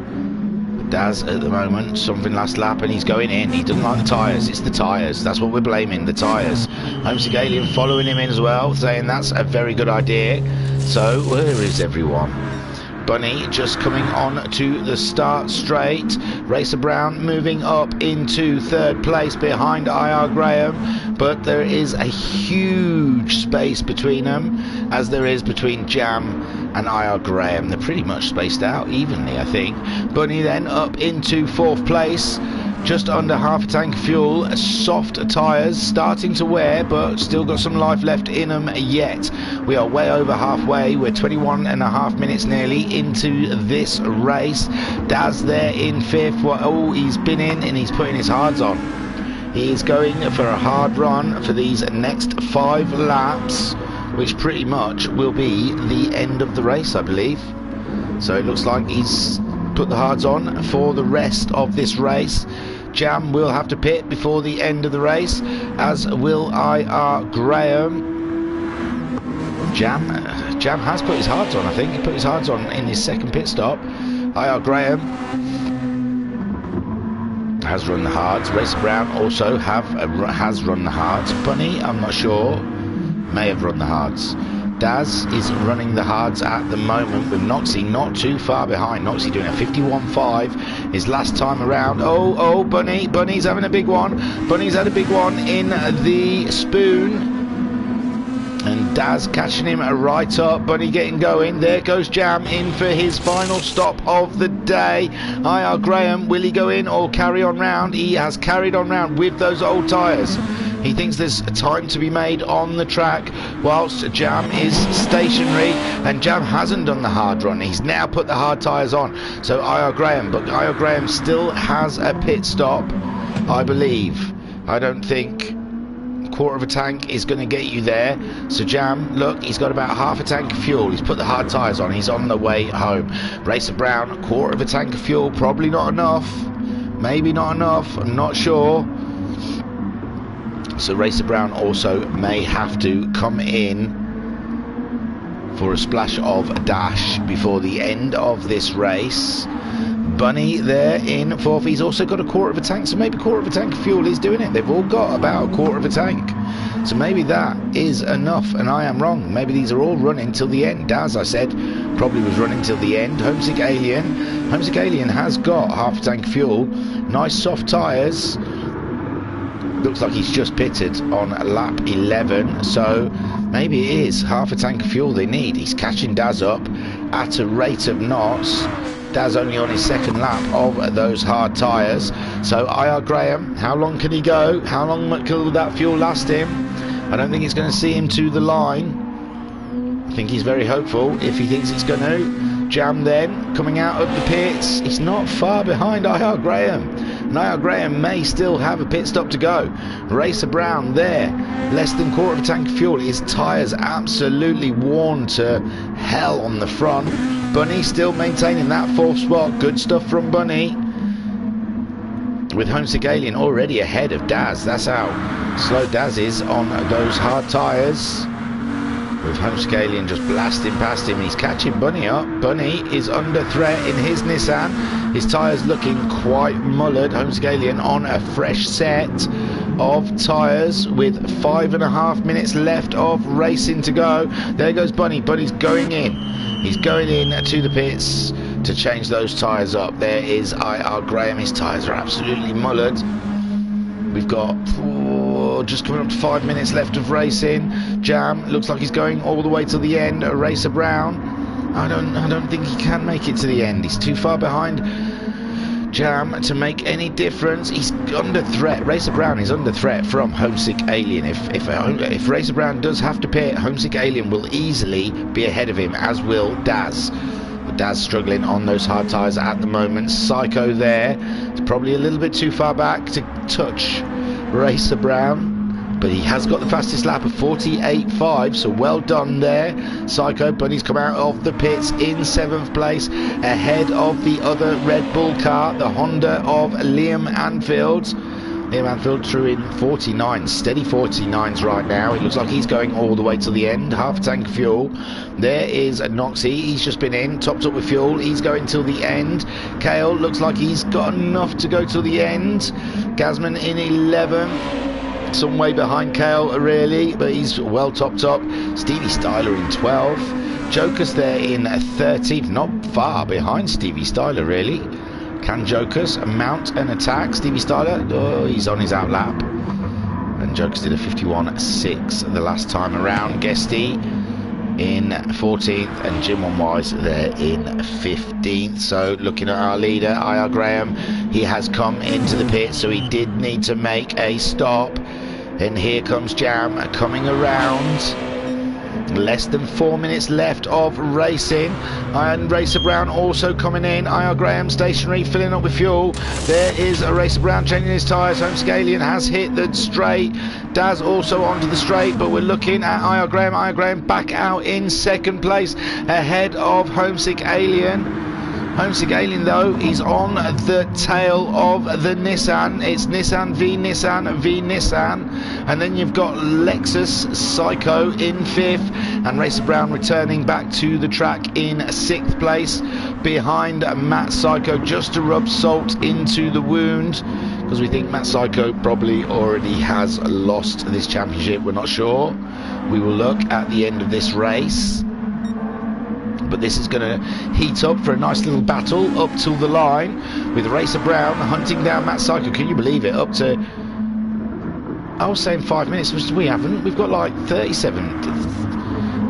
Daz at the moment, something last lap, and he's going in. He doesn't like the tyres. It's the tyres. That's what we're blaming, the tyres. Homesick Alien following him in as well, saying that's a very good idea. So where is everyone? Bunny just coming on to the start straight. Racer Brown moving up into 3rd place behind IR Graham, but there is a huge space between them, as there is between Jam and IR Graham. They're pretty much spaced out evenly, I think. Bunny then up into 4th place, just under half a tank of fuel. Soft tyres starting to wear, but still got some life left in them yet. We are way over halfway. We're 21.5 minutes nearly into this race. Daz there in 5th. Oh, he's been in and he's putting his hards on. He is going for a hard run for these next 5 laps. which pretty much will be the end of the race, I believe. So it looks like he's put the hards on for the rest of this race. Jam will have to pit before the end of the race, as will IR Graham. Jam has put his hards on, I think. He put his hards on in his second pit stop. IR Graham has run the hards. Racer Brown also has run the hards. Bunny, I'm not sure, may have run the hards. Daz is running the hards at the moment with Noxie not too far behind. Noxie doing a 51.5 his last time around. Oh, Bunny's having a big one. Bunny's had a big one in the spoon. And Daz catching him right up. Bunny getting going. There goes Jam in for his final stop of the day. IR Graham, will he go in or carry on round? He has carried on round with those old tyres. He thinks there's time to be made on the track, whilst Jam is stationary, and Jam hasn't done the hard run. He's now put the hard tyres on. So IR Graham, but IR Graham still has a pit stop, I believe. I don't think quarter of a tank is going to get you there. So Jam, look, he's got about half a tank of fuel. He's put the hard tyres on. He's on the way home. Racer Brown, quarter of a tank of fuel, probably not enough. Maybe not enough, I'm not sure. So Racer Brown also may have to come in for a splash of dash before the end of this race. Bunny there in fourth. He's also got a quarter of a tank, so maybe quarter of a tank of fuel is doing it. They've all got about a quarter of a tank, so maybe that is enough, and I am wrong. Maybe these are all running till the end. As I said, probably was running till the end. Homesick Alien has got half a tank of fuel. Nice soft tyres. Looks like he's just pitted on lap 11, so maybe it is half a tank of fuel they need. He's catching Daz up at a rate of knots. Daz only on his second lap of those hard tyres. So IR Graham, how long can he go? How long will that fuel last him? I don't think it's going to see him to the line. I think he's very hopeful if he thinks it's going to. Jam then, coming out of the pits. He's not far behind IR Graham. And IR Graham may still have a pit stop to go. Racer Brown there, less than quarter of a tank of fuel. His tyres absolutely worn to hell on the front. Bunny still maintaining that fourth spot. Good stuff from Bunny. With Homesick Alien already ahead of Daz. That's how slow Daz is on those hard tyres. With Homesick Alien just blasting past him. He's catching Bunny up. Bunny is under threat in his Nissan. His tyres looking quite mullered. Homesick Alien on a fresh set of tyres with 5.5 minutes left of racing to go. There goes Bunny. Bunny's going in. He's going in to the pits to change those tyres up. There is IR Graham. His tyres are absolutely mullered. We've got just coming up to 5 minutes left of racing. Jam looks like he's going all the way to the end. Racer Brown, I don't think he can make it to the end. He's too far behind Jam to make any difference. He's under threat. Racer Brown is under threat from Homesick Alien. If Racer Brown does have to pit, Homesick Alien will easily be ahead of him, as will Daz. But Daz struggling on those hard tyres at the moment. Psycho there. It's probably a little bit too far back to touch Racer Brown, but he has got the fastest lap of 48.5, so well done there, Psycho. Bunny's come out of the pits in 7th place, ahead of the other Red Bull car, the Honda of Liam Anfield. Liam Anfield threw in 49, steady 49s right now. It looks like he's going all the way to the end, half a tank of fuel. There is Noxie, he's just been in, topped up with fuel, he's going till the end. Kale looks like he's got enough to go till the end. Gazman in 11, some way behind Kale really, but he's well topped up. Stevie Styler in 12. Joker's there in 13th, not far behind Stevie Styler really. Can Jokers mount an attack? Stevie Styler, oh, he's on his outlap. And Jokers did a 51.6 the last time around. Guesty in 14th and Jim One Wise there in 15th. So looking at our leader, IR Graham, he has come into the pit, so he did need to make a stop. And here comes Jam coming around. Less than 4 minutes left of racing, and Racer Brown also coming in. IR Graham stationary, filling up with fuel. There is a Racer Brown changing his tyres. Homesick Alien has hit the straight. Daz also onto the straight, but we're looking at IR Graham. IR Graham back out in second place ahead of Homesick Alien. Homesick Alien, though, he's on the tail of the Nissan. It's Nissan v Nissan v Nissan. And then you've got Lexus Psycho in 5th. And Racer Brown returning back to the track in 6th place. Behind Matt Psycho, just to rub salt into the wound. Because we think Matt Psycho probably already has lost this championship. We're not sure. We will look at the end of this race. But this is going to heat up for a nice little battle up till the line with Racer Brown hunting down Matt Psycho. Can you believe it? Up to, I was saying 5 minutes, we haven't. We've got like 37.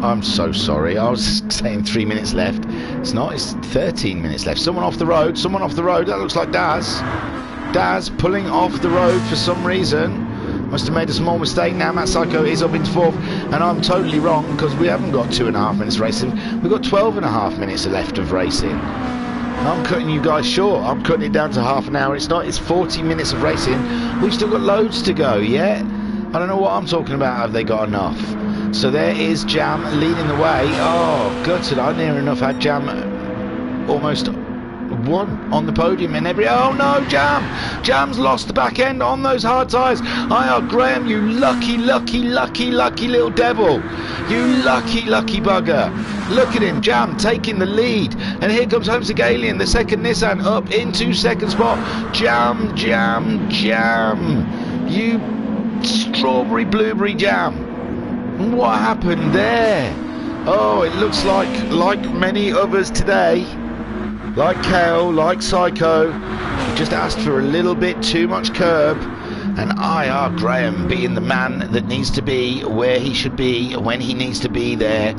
I'm so sorry. I was saying 3 minutes left. It's not. It's 13 minutes left. Someone off the road. Someone off the road. That looks like Daz. Daz pulling off the road for some reason. Must have made a small mistake. Now Matt Psycho is up into 4th, and I'm totally wrong because we haven't got 2.5 minutes racing. We've got 12.5 minutes left of racing. And I'm cutting you guys short. I'm cutting it down to half an hour. It's not. It's 40 minutes of racing. We've still got loads to go. Yeah, I don't know what I'm talking about. Have they got enough? So there is Jam leading the way. Oh, gutted. I near enough had Jam almost won on the podium in every... Oh no, Jam's lost the back end on those hard tyres. IR Graham, you lucky little devil. You lucky bugger. Look at him, Jam taking the lead, and here comes Homesick Alien, the second Nissan, up into second spot. Jam, you strawberry blueberry Jam. What happened there? Oh, it looks like many others today, like Kale, like Psycho, he just asked for a little bit too much curb, and IR Graham, being the man that needs to be where he should be when he needs to be there,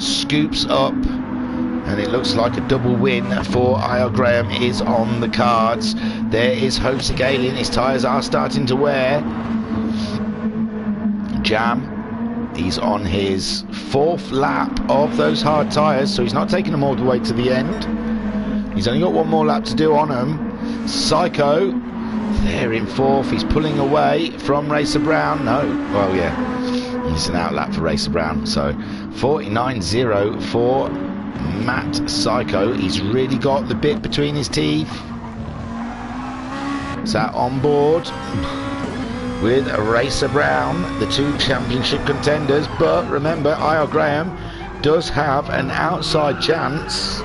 scoops up, and it looks like a double win for IR Graham is on the cards. There is Homesick Alien, his tyres are starting to wear. Jam, he's on his 4th lap of those hard tyres, so he's not taking them all the way to the end. He's only got one more lap to do on him. Psycho, there in 4th. He's pulling away from Racer Brown. No, well, yeah, it's an out lap for Racer Brown. So 49.0 for Matt Psycho. He's really got the bit between his teeth. Sat on board with Racer Brown, the 2 championship contenders. But remember, IR Graham does have an outside chance.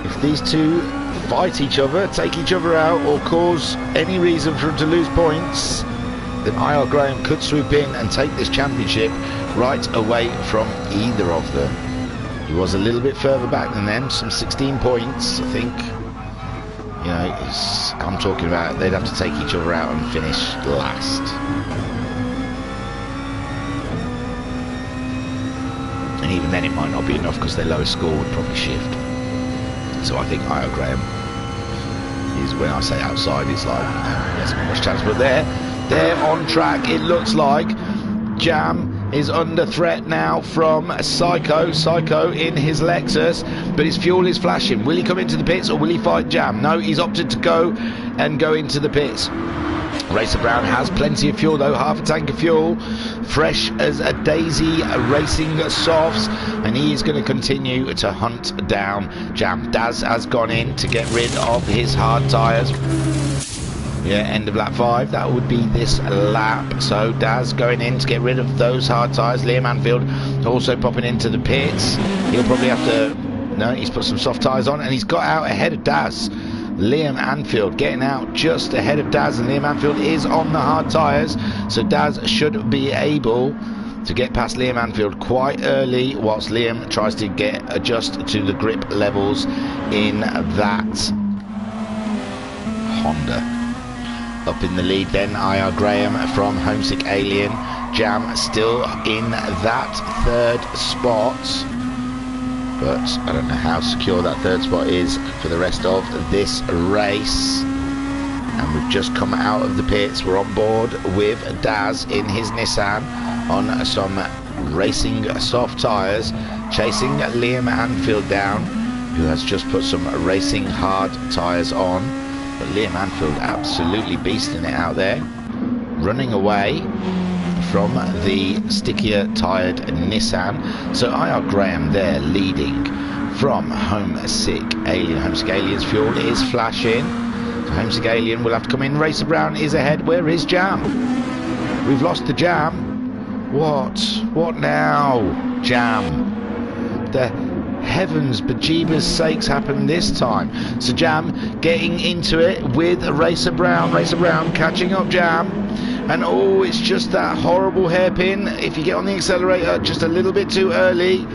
If these two fight each other, take each other out, or cause any reason for them to lose points, then IR Graham could swoop in and take this championship right away from either of them. He was a little bit further back than them, some 16 points, I think. You know, I'm talking about they'd have to take each other out and finish last. And even then it might not be enough because their lowest score would probably shift. So I think IR Graham is, when I say outside, it's like, there's not much chance. But they're on track. It looks like Jam is under threat now from Psycho. Psycho in his Lexus, but his fuel is flashing. Will he come into the pits or will he fight Jam? No, he's opted to go into the pits. Racer Brown has plenty of fuel though, half a tank of fuel, fresh as a daisy, racing softs, and he is going to continue to hunt down Jam. Daz has gone in to get rid of his hard tyres. Yeah, end of lap 5, that would be this lap. So Daz going in to get rid of those hard tyres. Liam Anfield also popping into the pits. He'll probably have to, no, he's put some soft tyres on and he's got out ahead of Daz. Liam Anfield getting out just ahead of Daz, and Liam Anfield is on the hard tyres, so Daz should be able to get past Liam Anfield quite early whilst Liam tries to adjust to the grip levels in that Honda. Up in the lead then, IR Graham from Homesick Alien. Jam still in that 3rd spot, but I don't know how secure that 3rd spot is for the rest of this race. And we've just come out of the pits. We're on board with Daz in his Nissan on some Racing Soft Tyres, chasing Liam Anfield down, who has just put some Racing Hard Tyres on. But Liam Anfield absolutely beasting it out there, running away from the stickier tired Nissan. So IR Graham there leading from Homesick Alien. Homesick Alien's fuel is flashing. So Homesick Alien will have to come in. Racer Brown is ahead. Where is Jam? We've lost the Jam. What now? Jam. The heavens bejeebers sakes happened this time. So Jam getting into it with Racer Brown. Racer Brown catching up Jam. And oh, it's just that horrible hairpin. If you get on the accelerator just a little bit too early,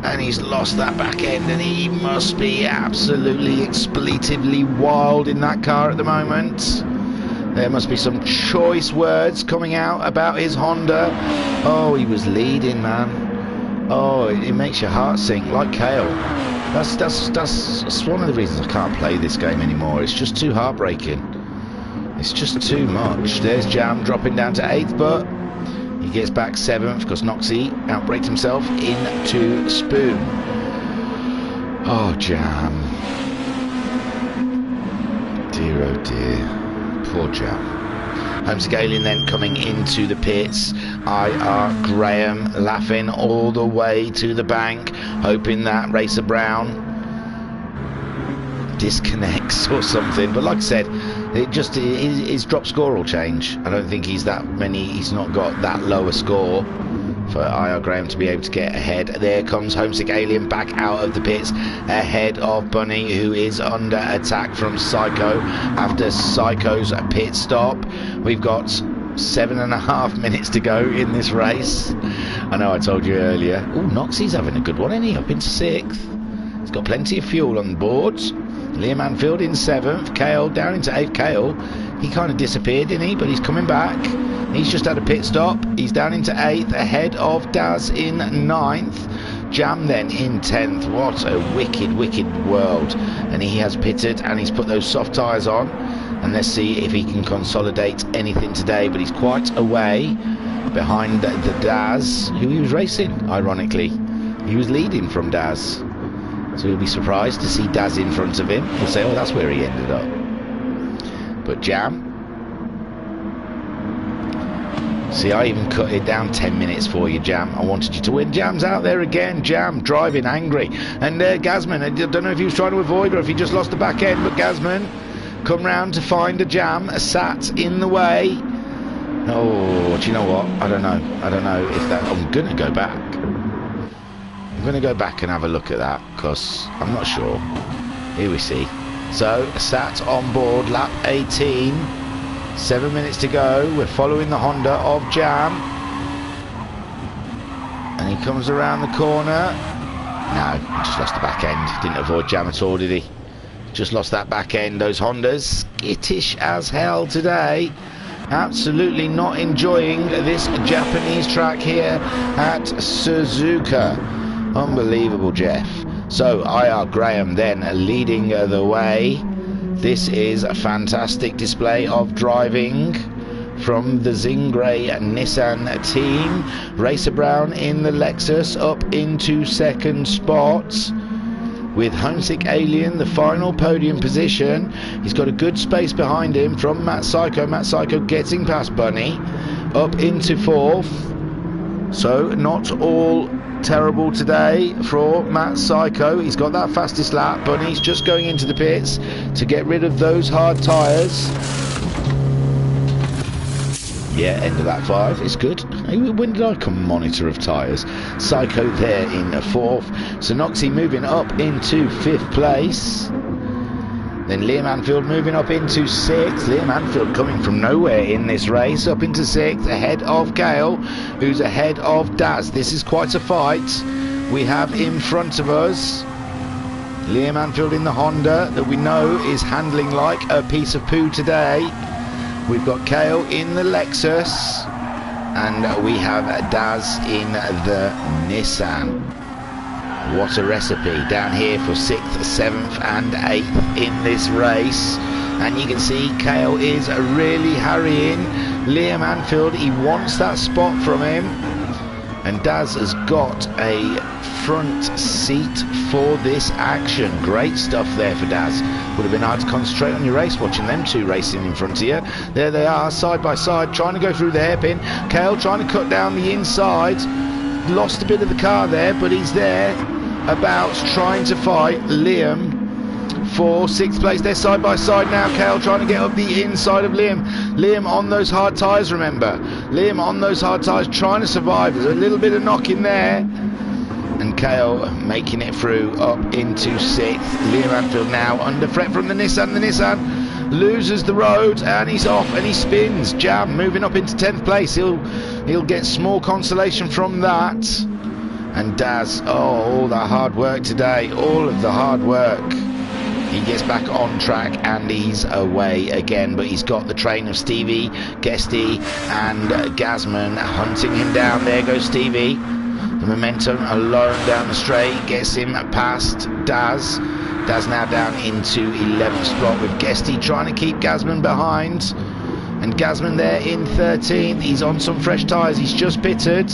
and he's lost that back end, and he must be absolutely expletively wild in that car at the moment. There must be some choice words coming out about his Honda. Oh, he was leading, man. Oh, it makes your heart sink, like Kale. That's one of the reasons I can't play this game anymore. It's just too heartbreaking. It's just too much. There's Jam dropping down to 8th, but he gets back 7th because Noxie outbraked himself into Spoon. Oh, Jam. Dear, oh dear. Poor Jam. Homesick Alien then coming into the pits. IR Graham laughing all the way to the bank, hoping that Racer Brown disconnects or something. But like I said, it just his drop score will change. I don't think he's not got that low a score for IR Graham to be able to get ahead. There comes Homesick Alien back out of the pits ahead of Bunny, who is under attack from Psycho after Psycho's pit stop. We've got 7.5 minutes to go in this race. I know I told you earlier. Oh, Noxie's having a good one, isn't he? Up into 6th. He's got plenty of fuel on the boards. Liam Anfield in 7th. Kale down into 8th. Kale, he kind of disappeared, didn't he? But he's coming back. He's just had a pit stop. He's down into 8th, ahead of Daz in 9th. Jam then in 10th. What a wicked world. And he has pitted and he's put those soft tyres on. And let's see if he can consolidate anything today. But he's quite away behind the Daz, who he was racing, ironically. He was leading from Daz. So he'll be surprised to see Daz in front of him. He'll say, oh, that's where he ended up. But Jam. See, I even cut it down 10 minutes for you, Jam. I wanted you to win. Jam's out there again. Jam driving angry. And Gazman, I don't know if he was trying to avoid or if he just lost the back end, but Gazman come round to find a Jam sat in the way. Oh, do you know what? I don't know if that... I'm going to go back. I'm going to go back and have a look at that because I'm not sure. Here we see. So, sat on board, lap 18. 7 minutes to go. We're following the Honda of Jam. And he comes around the corner. No, just lost the back end. Didn't avoid Jam at all, did he? Just lost that back end. Those Hondas, skittish as hell today. Absolutely not enjoying this Japanese track here at Suzuka. Unbelievable, Jeff. So IR Graham then leading the way. This is a fantastic display of driving from the Zingray Nissan team. Racer Brown in the Lexus up into 2nd spot, with Homesick Alien the final podium position. He's got a good space behind him from Matt Psycho. Matt Psycho getting past Bunny up into 4th. So not all terrible today for Matt Psycho. He's got that fastest lap. Bunny's just going into the pits to get rid of those hard tyres. Yeah, end of lap 5. It's good. When did I come monitor of tyres? Psycho there in 4th. So Noxie moving up into 5th place. Then Liam Anfield moving up into 6th. Liam Anfield coming from nowhere in this race, up into 6th, ahead of Gale, who's ahead of Daz. This is quite a fight we have in front of us. Liam Anfield in the Honda that we know is handling like a piece of poo today. We've got Kale in the Lexus, and we have Daz in the Nissan. What a recipe down here for 6th, 7th and 8th in this race. And you can see Kale is really harrying Liam Anfield. He wants that spot from him. And Daz has got a front seat for this action. Great stuff there for Daz. Would have been hard to concentrate on your race watching them two racing in front of you. There they are, side by side, trying to go through the hairpin. Kale trying to cut down the inside. Lost a bit of the car there, but he's there about trying to fight Liam for 6th place. They're side by side now. Kale trying to get up the inside of Liam. Liam on those hard tyres, remember. Liam on those hard tyres, trying to survive. There's a little bit of knocking there. And Kale making it through up into 6th. Liam Anfield now under threat from the Nissan. The Nissan loses the road and he's off and he spins. Jam moving up into 10th place. He'll get small consolation from that. And Daz, oh, all the hard work today, all of the hard work. He gets back on track and he's away again, but he's got the train of Stevie, Guesty and Gazman hunting him down. There goes Stevie. The momentum alone down the straight gets him past Daz. Daz now down into 11th spot with Guesty trying to keep Gazman behind. And Gazman there in 13th. He's on some fresh tyres. He's just pitted.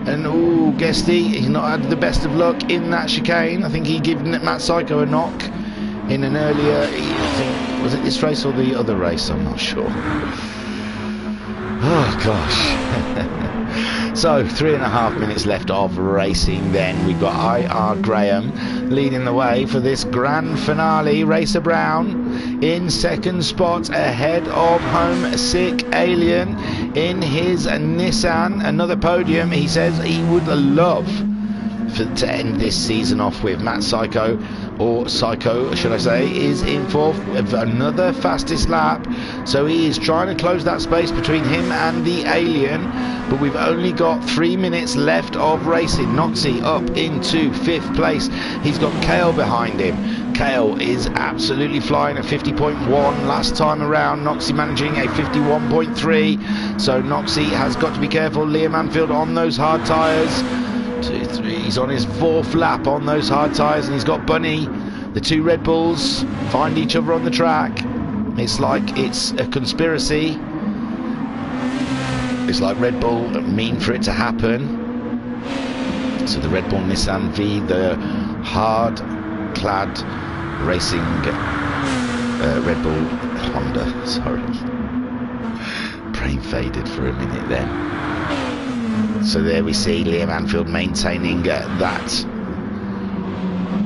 And ooh, Guesty, he's not had the best of luck in that chicane. I think he given Matt Psycho a knock in an earlier, I think, was it this race or the other race? I'm not sure. Oh gosh. So 3.5 minutes left of racing then. We've got IR Graham leading the way for this grand finale. Racer Brown in 2nd spot ahead of Homesick Alien in his Nissan. Another podium he says he would love to end this season off with. Matt Psycho, or Psycho should I say, is in 4th with another fastest lap, so he is trying to close that space between him and the Alien, but we've only got 3 minutes left of racing. Noxie up into 5th place. He's got Kale behind him. Kale is absolutely flying at 50.1 last time around. Noxie managing a 51.3, so Noxie has got to be careful. Liam Anfield on those hard tyres. 2, 3, he's on his 4th lap on those hard tyres, and he's got Bunny. The two Red Bulls find each other on the track. It's like it's a conspiracy. It's like Red Bull mean for it to happen. So the Red Bull Nissan v the hard clad racing Red Bull Honda. Sorry, brain faded for a minute then. So there we see Liam Anfield maintaining that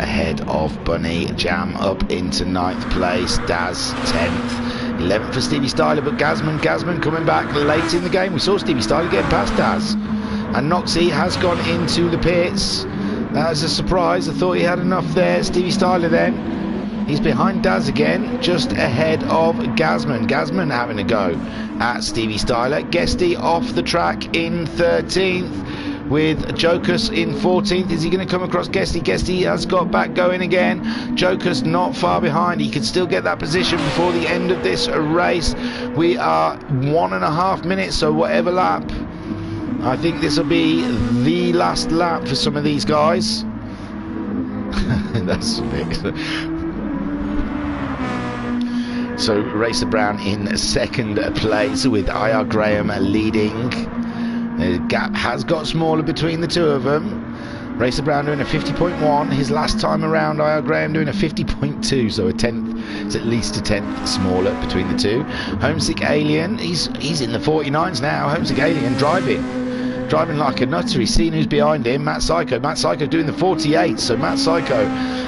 ahead of Bunny. Jam up into 9th place. Daz 10th. 11th for Stevie Styler, but Gazman coming back late in the game. We saw Stevie Styler getting past Daz. And Noxie has gone into the pits. That was a surprise. I thought he had enough there. Stevie Styler then. He's behind Daz again, just ahead of Gazman. Gazman having a go at Stevie Styler. Guesty off the track in 13th with Jokus in 14th. Is he going to come across Guesty? Guesty has got back going again. Jokus not far behind. He can still get that position before the end of this race. We are 1.5 minutes, so whatever lap. I think this will be the last lap for some of these guys. That's it. So Racer Brown in 2nd place with IR Graham leading. The gap has got smaller between the two of them. Racer Brown doing a 50.1. His last time around, IR Graham doing a 50.2. So a 10th, it's at least a 10th smaller between the two. Homesick Alien, he's in the 49s now. Homesick Alien driving like a nutter. He's seen who's behind him. Matt Psycho doing the 48. So Matt Psycho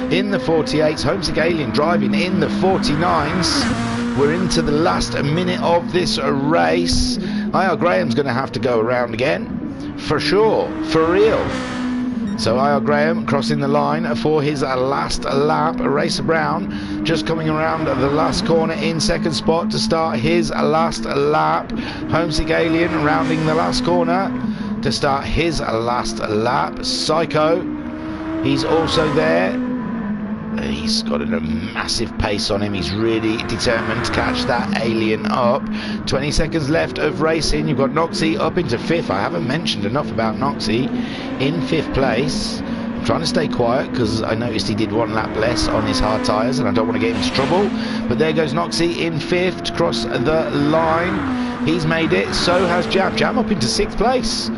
in the 48s. Homesick Alien driving in the 49s. We're into the last minute of this race. IR Graham's going to have to go around again, for sure, for real. So IR Graham crossing the line for his last lap. Racer Brown just coming around the last corner in 2nd spot to start his last lap. Homesick Alien rounding the last corner to start his last lap. Psycho, he's also there. He's got a massive pace on him. He's really determined to catch that Alien up. 20 seconds left of racing. You've got Noxie up into 5th. I haven't mentioned enough about Noxie in 5th place. I'm trying to stay quiet because I noticed he did 1 lap less on his hard tyres and I don't want to get into trouble. But there goes Noxie in 5th to cross the line. He's made it. So has Jam. Jam up into 6th place.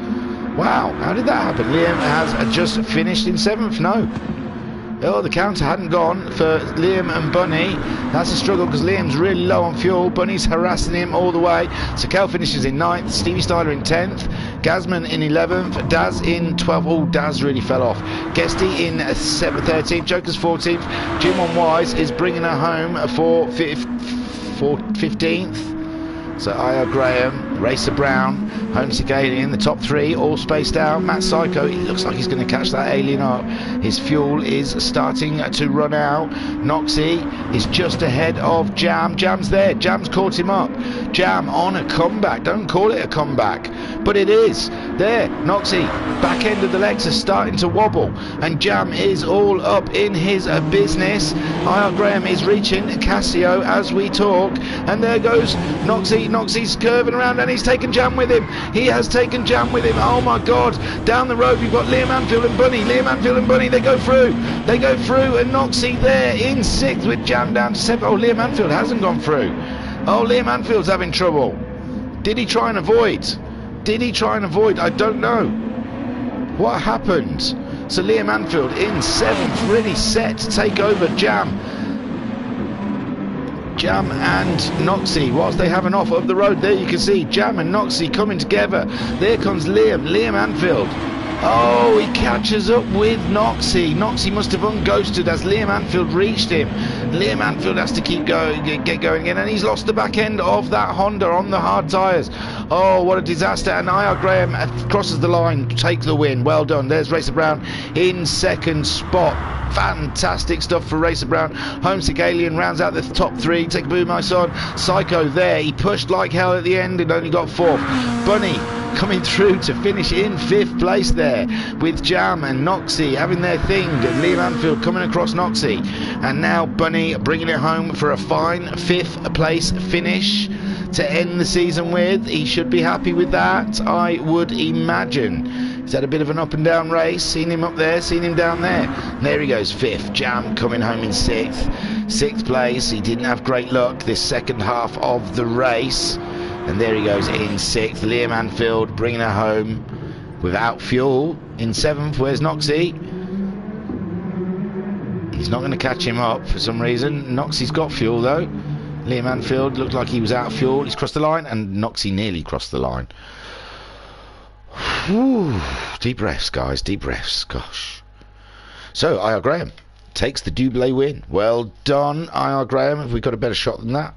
Wow, how did that happen? Liam has just finished in 7th. No. Oh, the counter hadn't gone for Liam and Bunny. That's a struggle because Liam's really low on fuel. Bunny's harassing him all the way. So Kel finishes in 9th. Stevie Styler in 10th. Gazman in 11th. Daz in 12th. Oh, Daz really fell off. Guesty in 13th. Joker's 14th. Jim on Wise is bringing her home for 15th. So I.R. Graham, Racer Brown, Homesick Alien, the top 3 all spaced out. Matt Psycho, it looks like he's going to catch that alien up. His fuel is starting to run out. Noxie is just ahead of Jam. Jam's there. Jam's caught him up. Jam on a comeback. Don't call it a comeback, but it is. There, Noxie, back end of the Lexus starting to wobble, and Jam is all up in his business. I.R. Graham is reaching Casio as we talk, and there goes Noxie. Noxie's curving around and he's taken Jam with him. He has taken Jam with him. Oh my God. Down the road we've got Liam Anfield and Bunny. Liam Anfield and Bunny, they go through. They go through, and Noxie there in 6th with Jam down to 7th. Oh, Liam Anfield hasn't gone through. Oh, Liam Anfield's having trouble. Did he try and avoid? Did he try and avoid? I don't know. What happened? So Liam Anfield in 7th, really set to take over Jam. Jam and Noxie, whilst they have an off up the road, there you can see Jam and Noxie coming together. There comes Liam Anfield. Oh, he catches up with Noxie. Noxie must have unghosted as Liam Anfield reached him. Liam Anfield has to keep going, get going again, and he's lost the back end of that Honda on the hard tyres. Oh, what a disaster. And I.R. Graham crosses the line, take the win. Well done. There's Racer Brown in 2nd spot. Fantastic stuff for Racer Brown. Homesick Alien rounds out the top 3. Take a boom, my son. Psycho there. He pushed like hell at the end and only got 4th. Bunny coming through to finish in 5th place there with Jam and Noxie having their thing. Liam Anfield coming across Noxie, and now Bunny bringing it home for a fine 5th place finish to end the season with. He should be happy with that, I would imagine. He's had a bit of an up and down race. Seen him up there, seen him down there. And there he goes, 5th. Jam coming home in 6th. 6th place. He didn't have great luck this second half of the race. And there he goes in 6th. Liam Anfield bringing her home without fuel in 7th. Where's Noxie? He's not going to catch him up for some reason. Noxie's got fuel though. Liam Anfield looked like he was out of fuel. He's crossed the line, and Noxie nearly crossed the line. Whew. Deep breaths, guys. Deep breaths. Gosh. So I.R. Graham takes the double win. Well done, I.R. Graham. Have we got a better shot than that?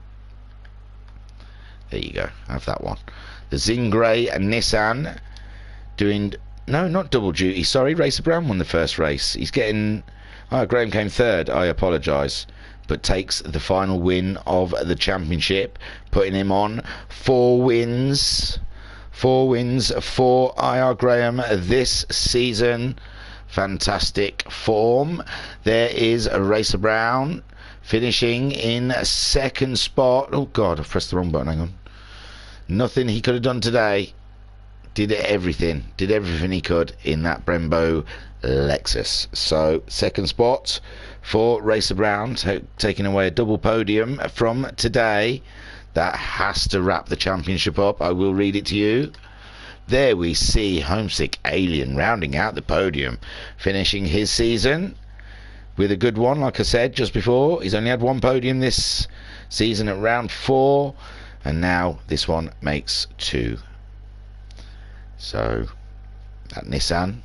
There you go, have that one. The Zingray and Nissan doing, no, not double duty, sorry. Racer Brown won the first race. He's getting, Graham came 3rd, I apologise, but takes the final win of the championship, putting him on 4 wins. 4 wins for I.R. Graham this season. Fantastic form. There is a Racer Brown finishing in 2nd spot. Oh God, I've pressed the wrong button, hang on. Nothing he could have done today. Did everything he could in that Brembo Lexus. So 2nd spot for Racer Brown, taking away a double podium from today. That has to wrap the championship up. I will read it to you. There we see Homesick Alien rounding out the podium, finishing his season with a good one. Like I said just before, he's only had 1 podium this season at round 4, and now this one makes 2. So that Nissan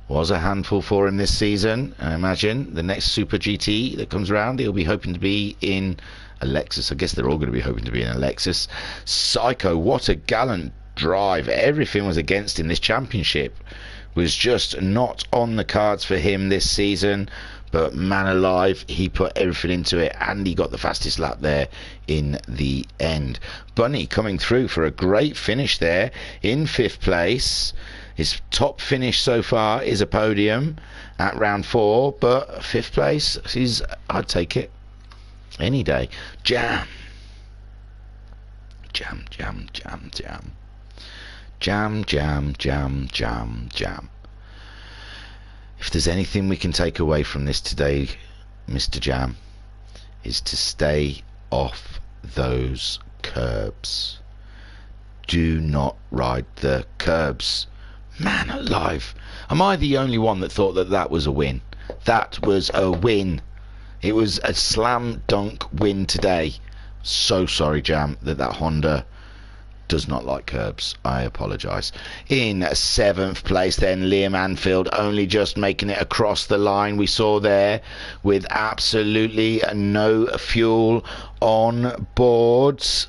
was a handful for him this season. I imagine the next Super GT that comes around, he'll be hoping to be in a Lexus. I guess they're all going to be hoping to be in a Lexus. Psycho, what a gallant drive. Everything was against him. This championship was just not on the cards for him this season, but man alive, he put everything into it, and he got the fastest lap there in the end. Bunny coming through for a great finish there in 5th place. His top finish so far is a podium at round 4, but 5th place is, I'd take it any day. Jam. Jam, jam, jam, jam. Jam, jam, jam, jam, jam. If there's anything we can take away from this today, Mr. Jam, is to stay off those curbs. Do not ride the curbs. Man alive. Am I the only one that thought that that was a win? That was a win. It was a slam dunk win today. So sorry, Jam, that Honda does not like curbs. I apologise. In 7th place then, Liam Anfield only just making it across the line we saw there with absolutely no fuel on boards.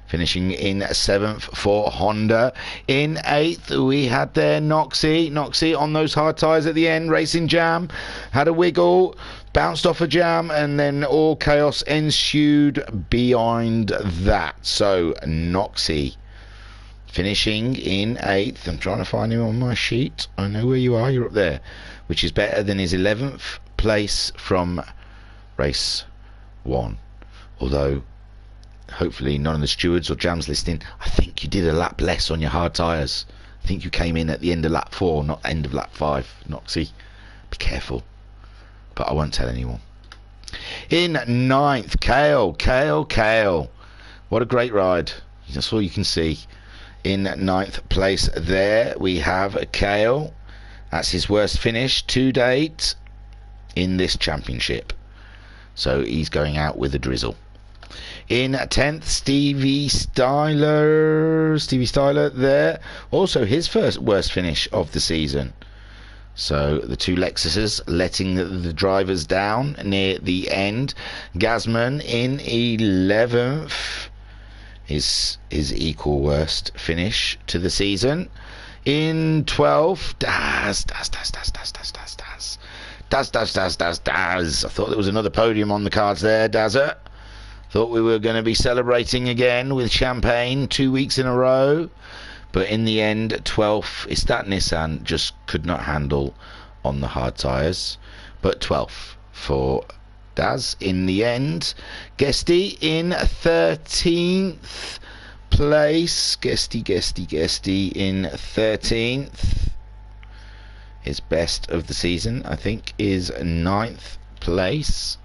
Finishing in 7th for Honda. In 8th we had there Noxie. Noxie on those hard tyres at the end. Racing Jam had a wiggle, bounced off a Jam, and then all chaos ensued behind that. So Noxie finishing in 8th. I'm trying to find him on my sheet. I know where you are. You're up there. Which is better than his 11th place from race 1. Although hopefully none of the stewards or Jams listening, I think you did a lap less on your hard tyres. I think you came in at the end of lap 4, not end of lap 5, Noxie. Be careful. But I won't tell anyone. In 9th, Kale. What a great ride. That's all you can see. In 9th place there, we have Kale. That's his worst finish to date in this championship. So he's going out with a drizzle. In 10th, Stevie Styler there. Also his first worst finish of the season. So the two Lexuses letting the drivers down near the end. Gazman in 11th. His equal worst finish to the season. In 12th, Daz. I thought there was another podium on the cards there, Dazza. Thought we were going to be celebrating again with champagne 2 weeks in a row. But in the end, 12th, it's that Nissan just could not handle on the hard tyres. But 12th for Daz in the end. Guesty in 13th place. Guesty in 13th. His best of the season, I think, is 9th place.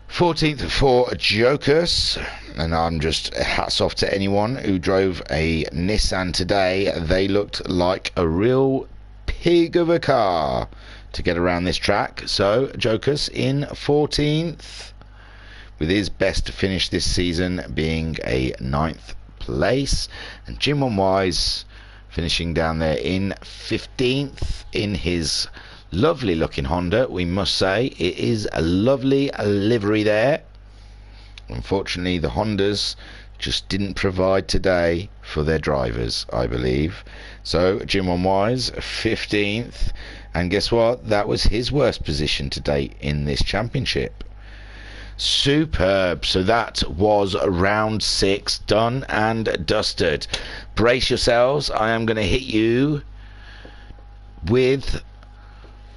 14th for Jocus, and I'm just hats off to anyone who drove a Nissan today. They looked like a real pig of a car to get around this track. So Jocus in 14th, with his best finish this season being a 9th place, and Jim One Wise finishing down there in 15th in his lovely looking Honda, we must say. It is a lovely livery there. Unfortunately, the Hondas just didn't provide today for their drivers, I believe. So Jim One Wise 15th, and guess what? That was his worst position to date in this championship. Superb. So that was round 6 done and dusted. Brace yourselves. I am going to hit you with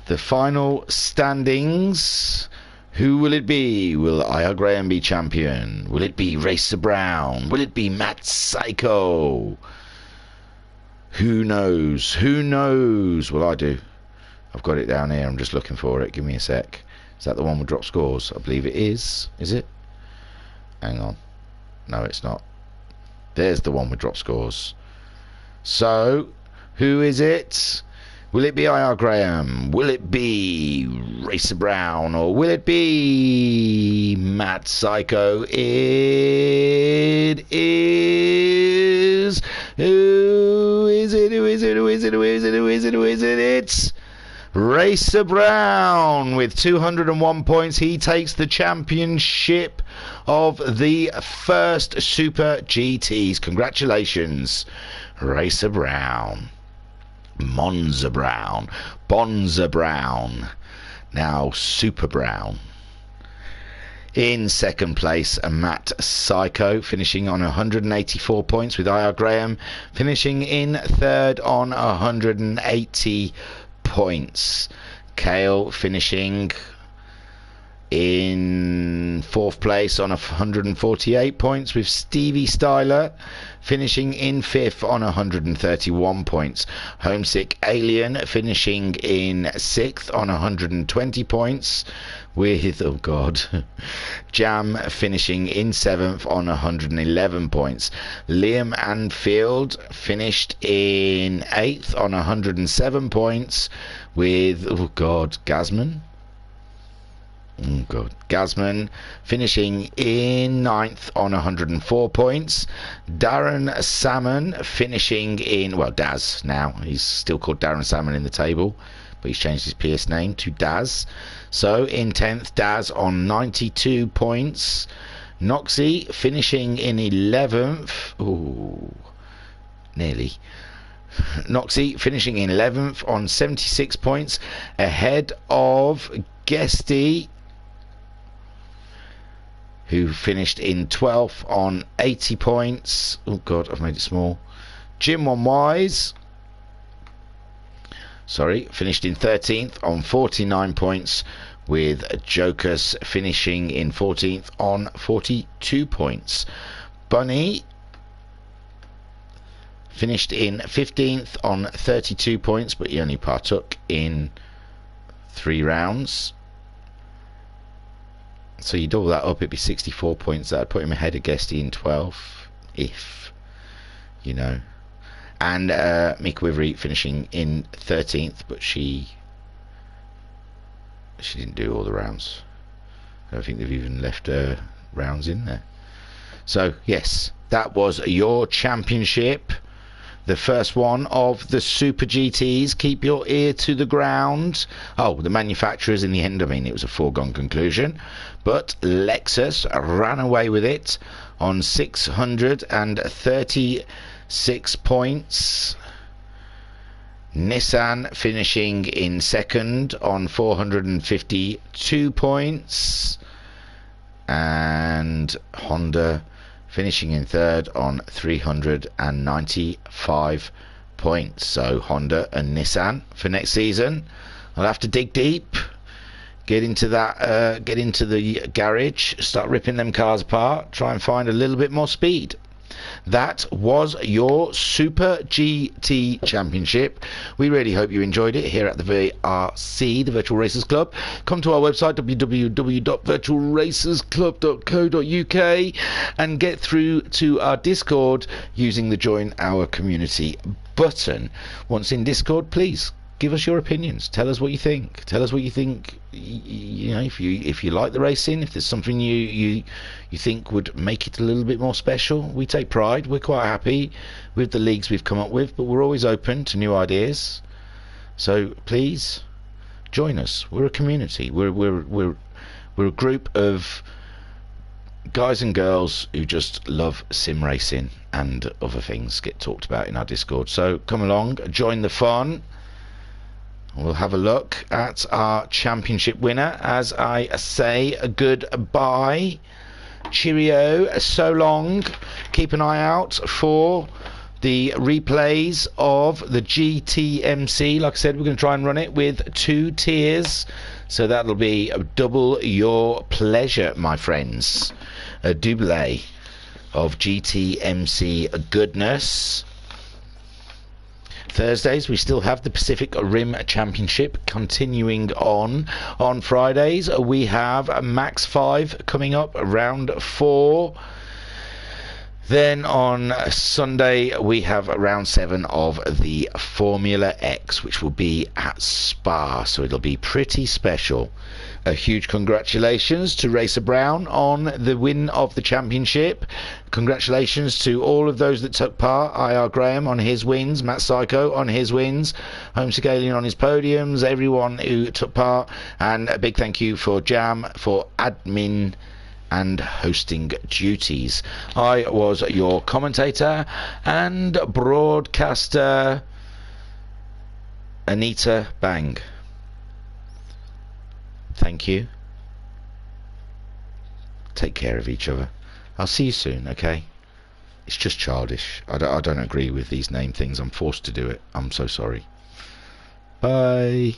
the final standings. Who will it be? Will I.R. Graham be champion? Will it be Racer Brown? Will it be Matt Psycho? Who knows? Who knows? Well, I do. I've got it down here. I'm just looking for it. Give me a sec. Is that the one with drop scores? I believe it is. Is it? Hang on. No, it's not. There's the one with drop scores. So, who is it? Will it be I.R. Graham? Will it be Racer Brown? Or will it be Matt Psycho? It is... Who is it? Who is it? Who is it? Who is it? Who is it? Who is it? It's Racer Brown with 201 points. He takes the championship of the first Super GTs. Congratulations, Racer Brown. Monza Brown, Bonza Brown, now Super Brown. In second place, Matt Psycho, finishing on 184 points, with I.R. Graham finishing in third on 180 points. Kale finishing in fourth place on 148 points, with Stevie Styler finishing in fifth on 131 points. Homesick Alien finishing in sixth on 120 points, with, oh god, Jam finishing in 7th on 111 points. Liam Anfield finished in 8th on 107 points with, oh god, Gazman. Oh god, Gazman finishing in 9th on 104 points. Darren Salmon finishing in, well, Daz now. He's still called Darren Salmon in the table, but he's changed his PS name to Daz. So in 10th, Daz on 92 points. Noxie finishing in 11th. Ooh, nearly. Noxie finishing in 11th on 76 points, ahead of Guesty, who finished in 12th on 80 points. Oh god, I've made it small. Jim One Wise, finished in 13th on 49 points, with Jokers finishing in 14th on 42 points. Bunny finished in 15th on 32 points, but he only partook in 3 rounds. So you double that up, it'd be 64 points. That'd put him ahead of Guesty in 12th, if you know. And Mick Wivery finishing in 13th, but she didn't do all the rounds. I don't think they've even left rounds in there. So yes, that was your championship, the first one of the Super GTs. Keep your ear to the ground. Oh, the manufacturers in the end, I mean, it was a foregone conclusion, but Lexus ran away with it on 636 points. Nissan finishing in second on 452 points, and Honda finishing in third on 395 points. So Honda and Nissan for next season. I'll have to dig deep, get into that, get into the garage, start ripping them cars apart, try and find a little bit more speed. That was your Super GT Championship. We really hope you enjoyed it here at the VRC, the Virtual Racers Club. Come to our website, www.virtualracersclub.co.uk, and get through to our Discord using the Join Our Community button. Once in Discord, please give us your opinions. Tell us what you think. Tell us what you think. You know, if you like the racing, if there's something you think would make it a little bit more special. We take pride. We're quite happy with the leagues we've come up with, but we're always open to new ideas. So please join us. We're a community. We're a group of guys and girls who just love sim racing, and other things get talked about in our Discord. So come along, join the fun. We'll have a look at our championship winner as I say goodbye. Cheerio, so long. Keep an eye out for the replays of the GTMC. Like I said, we're going to try and run it with 2 tiers, so that'll be double your pleasure, my friends. A double of GTMC goodness. Thursdays we still have the Pacific Rim Championship continuing on. On Fridays we have Max 5 coming up, round 4. Then on Sunday we have round 7 of the Formula X, which will be at Spa, so it'll be pretty special. A huge congratulations to Racer Brown on the win of the championship. Congratulations to all of those that took part. IR Graham on his wins, Matt Psycho on his wins, Home Segalian on his podiums, everyone who took part, and a big thank you for Jam for admin and hosting duties. I was your commentator and broadcaster, Anita Bang. Thank you. Take care of each other. I'll see you soon, okay? It's just childish. I don't agree with these name things. I'm forced to do it. I'm so sorry. Bye.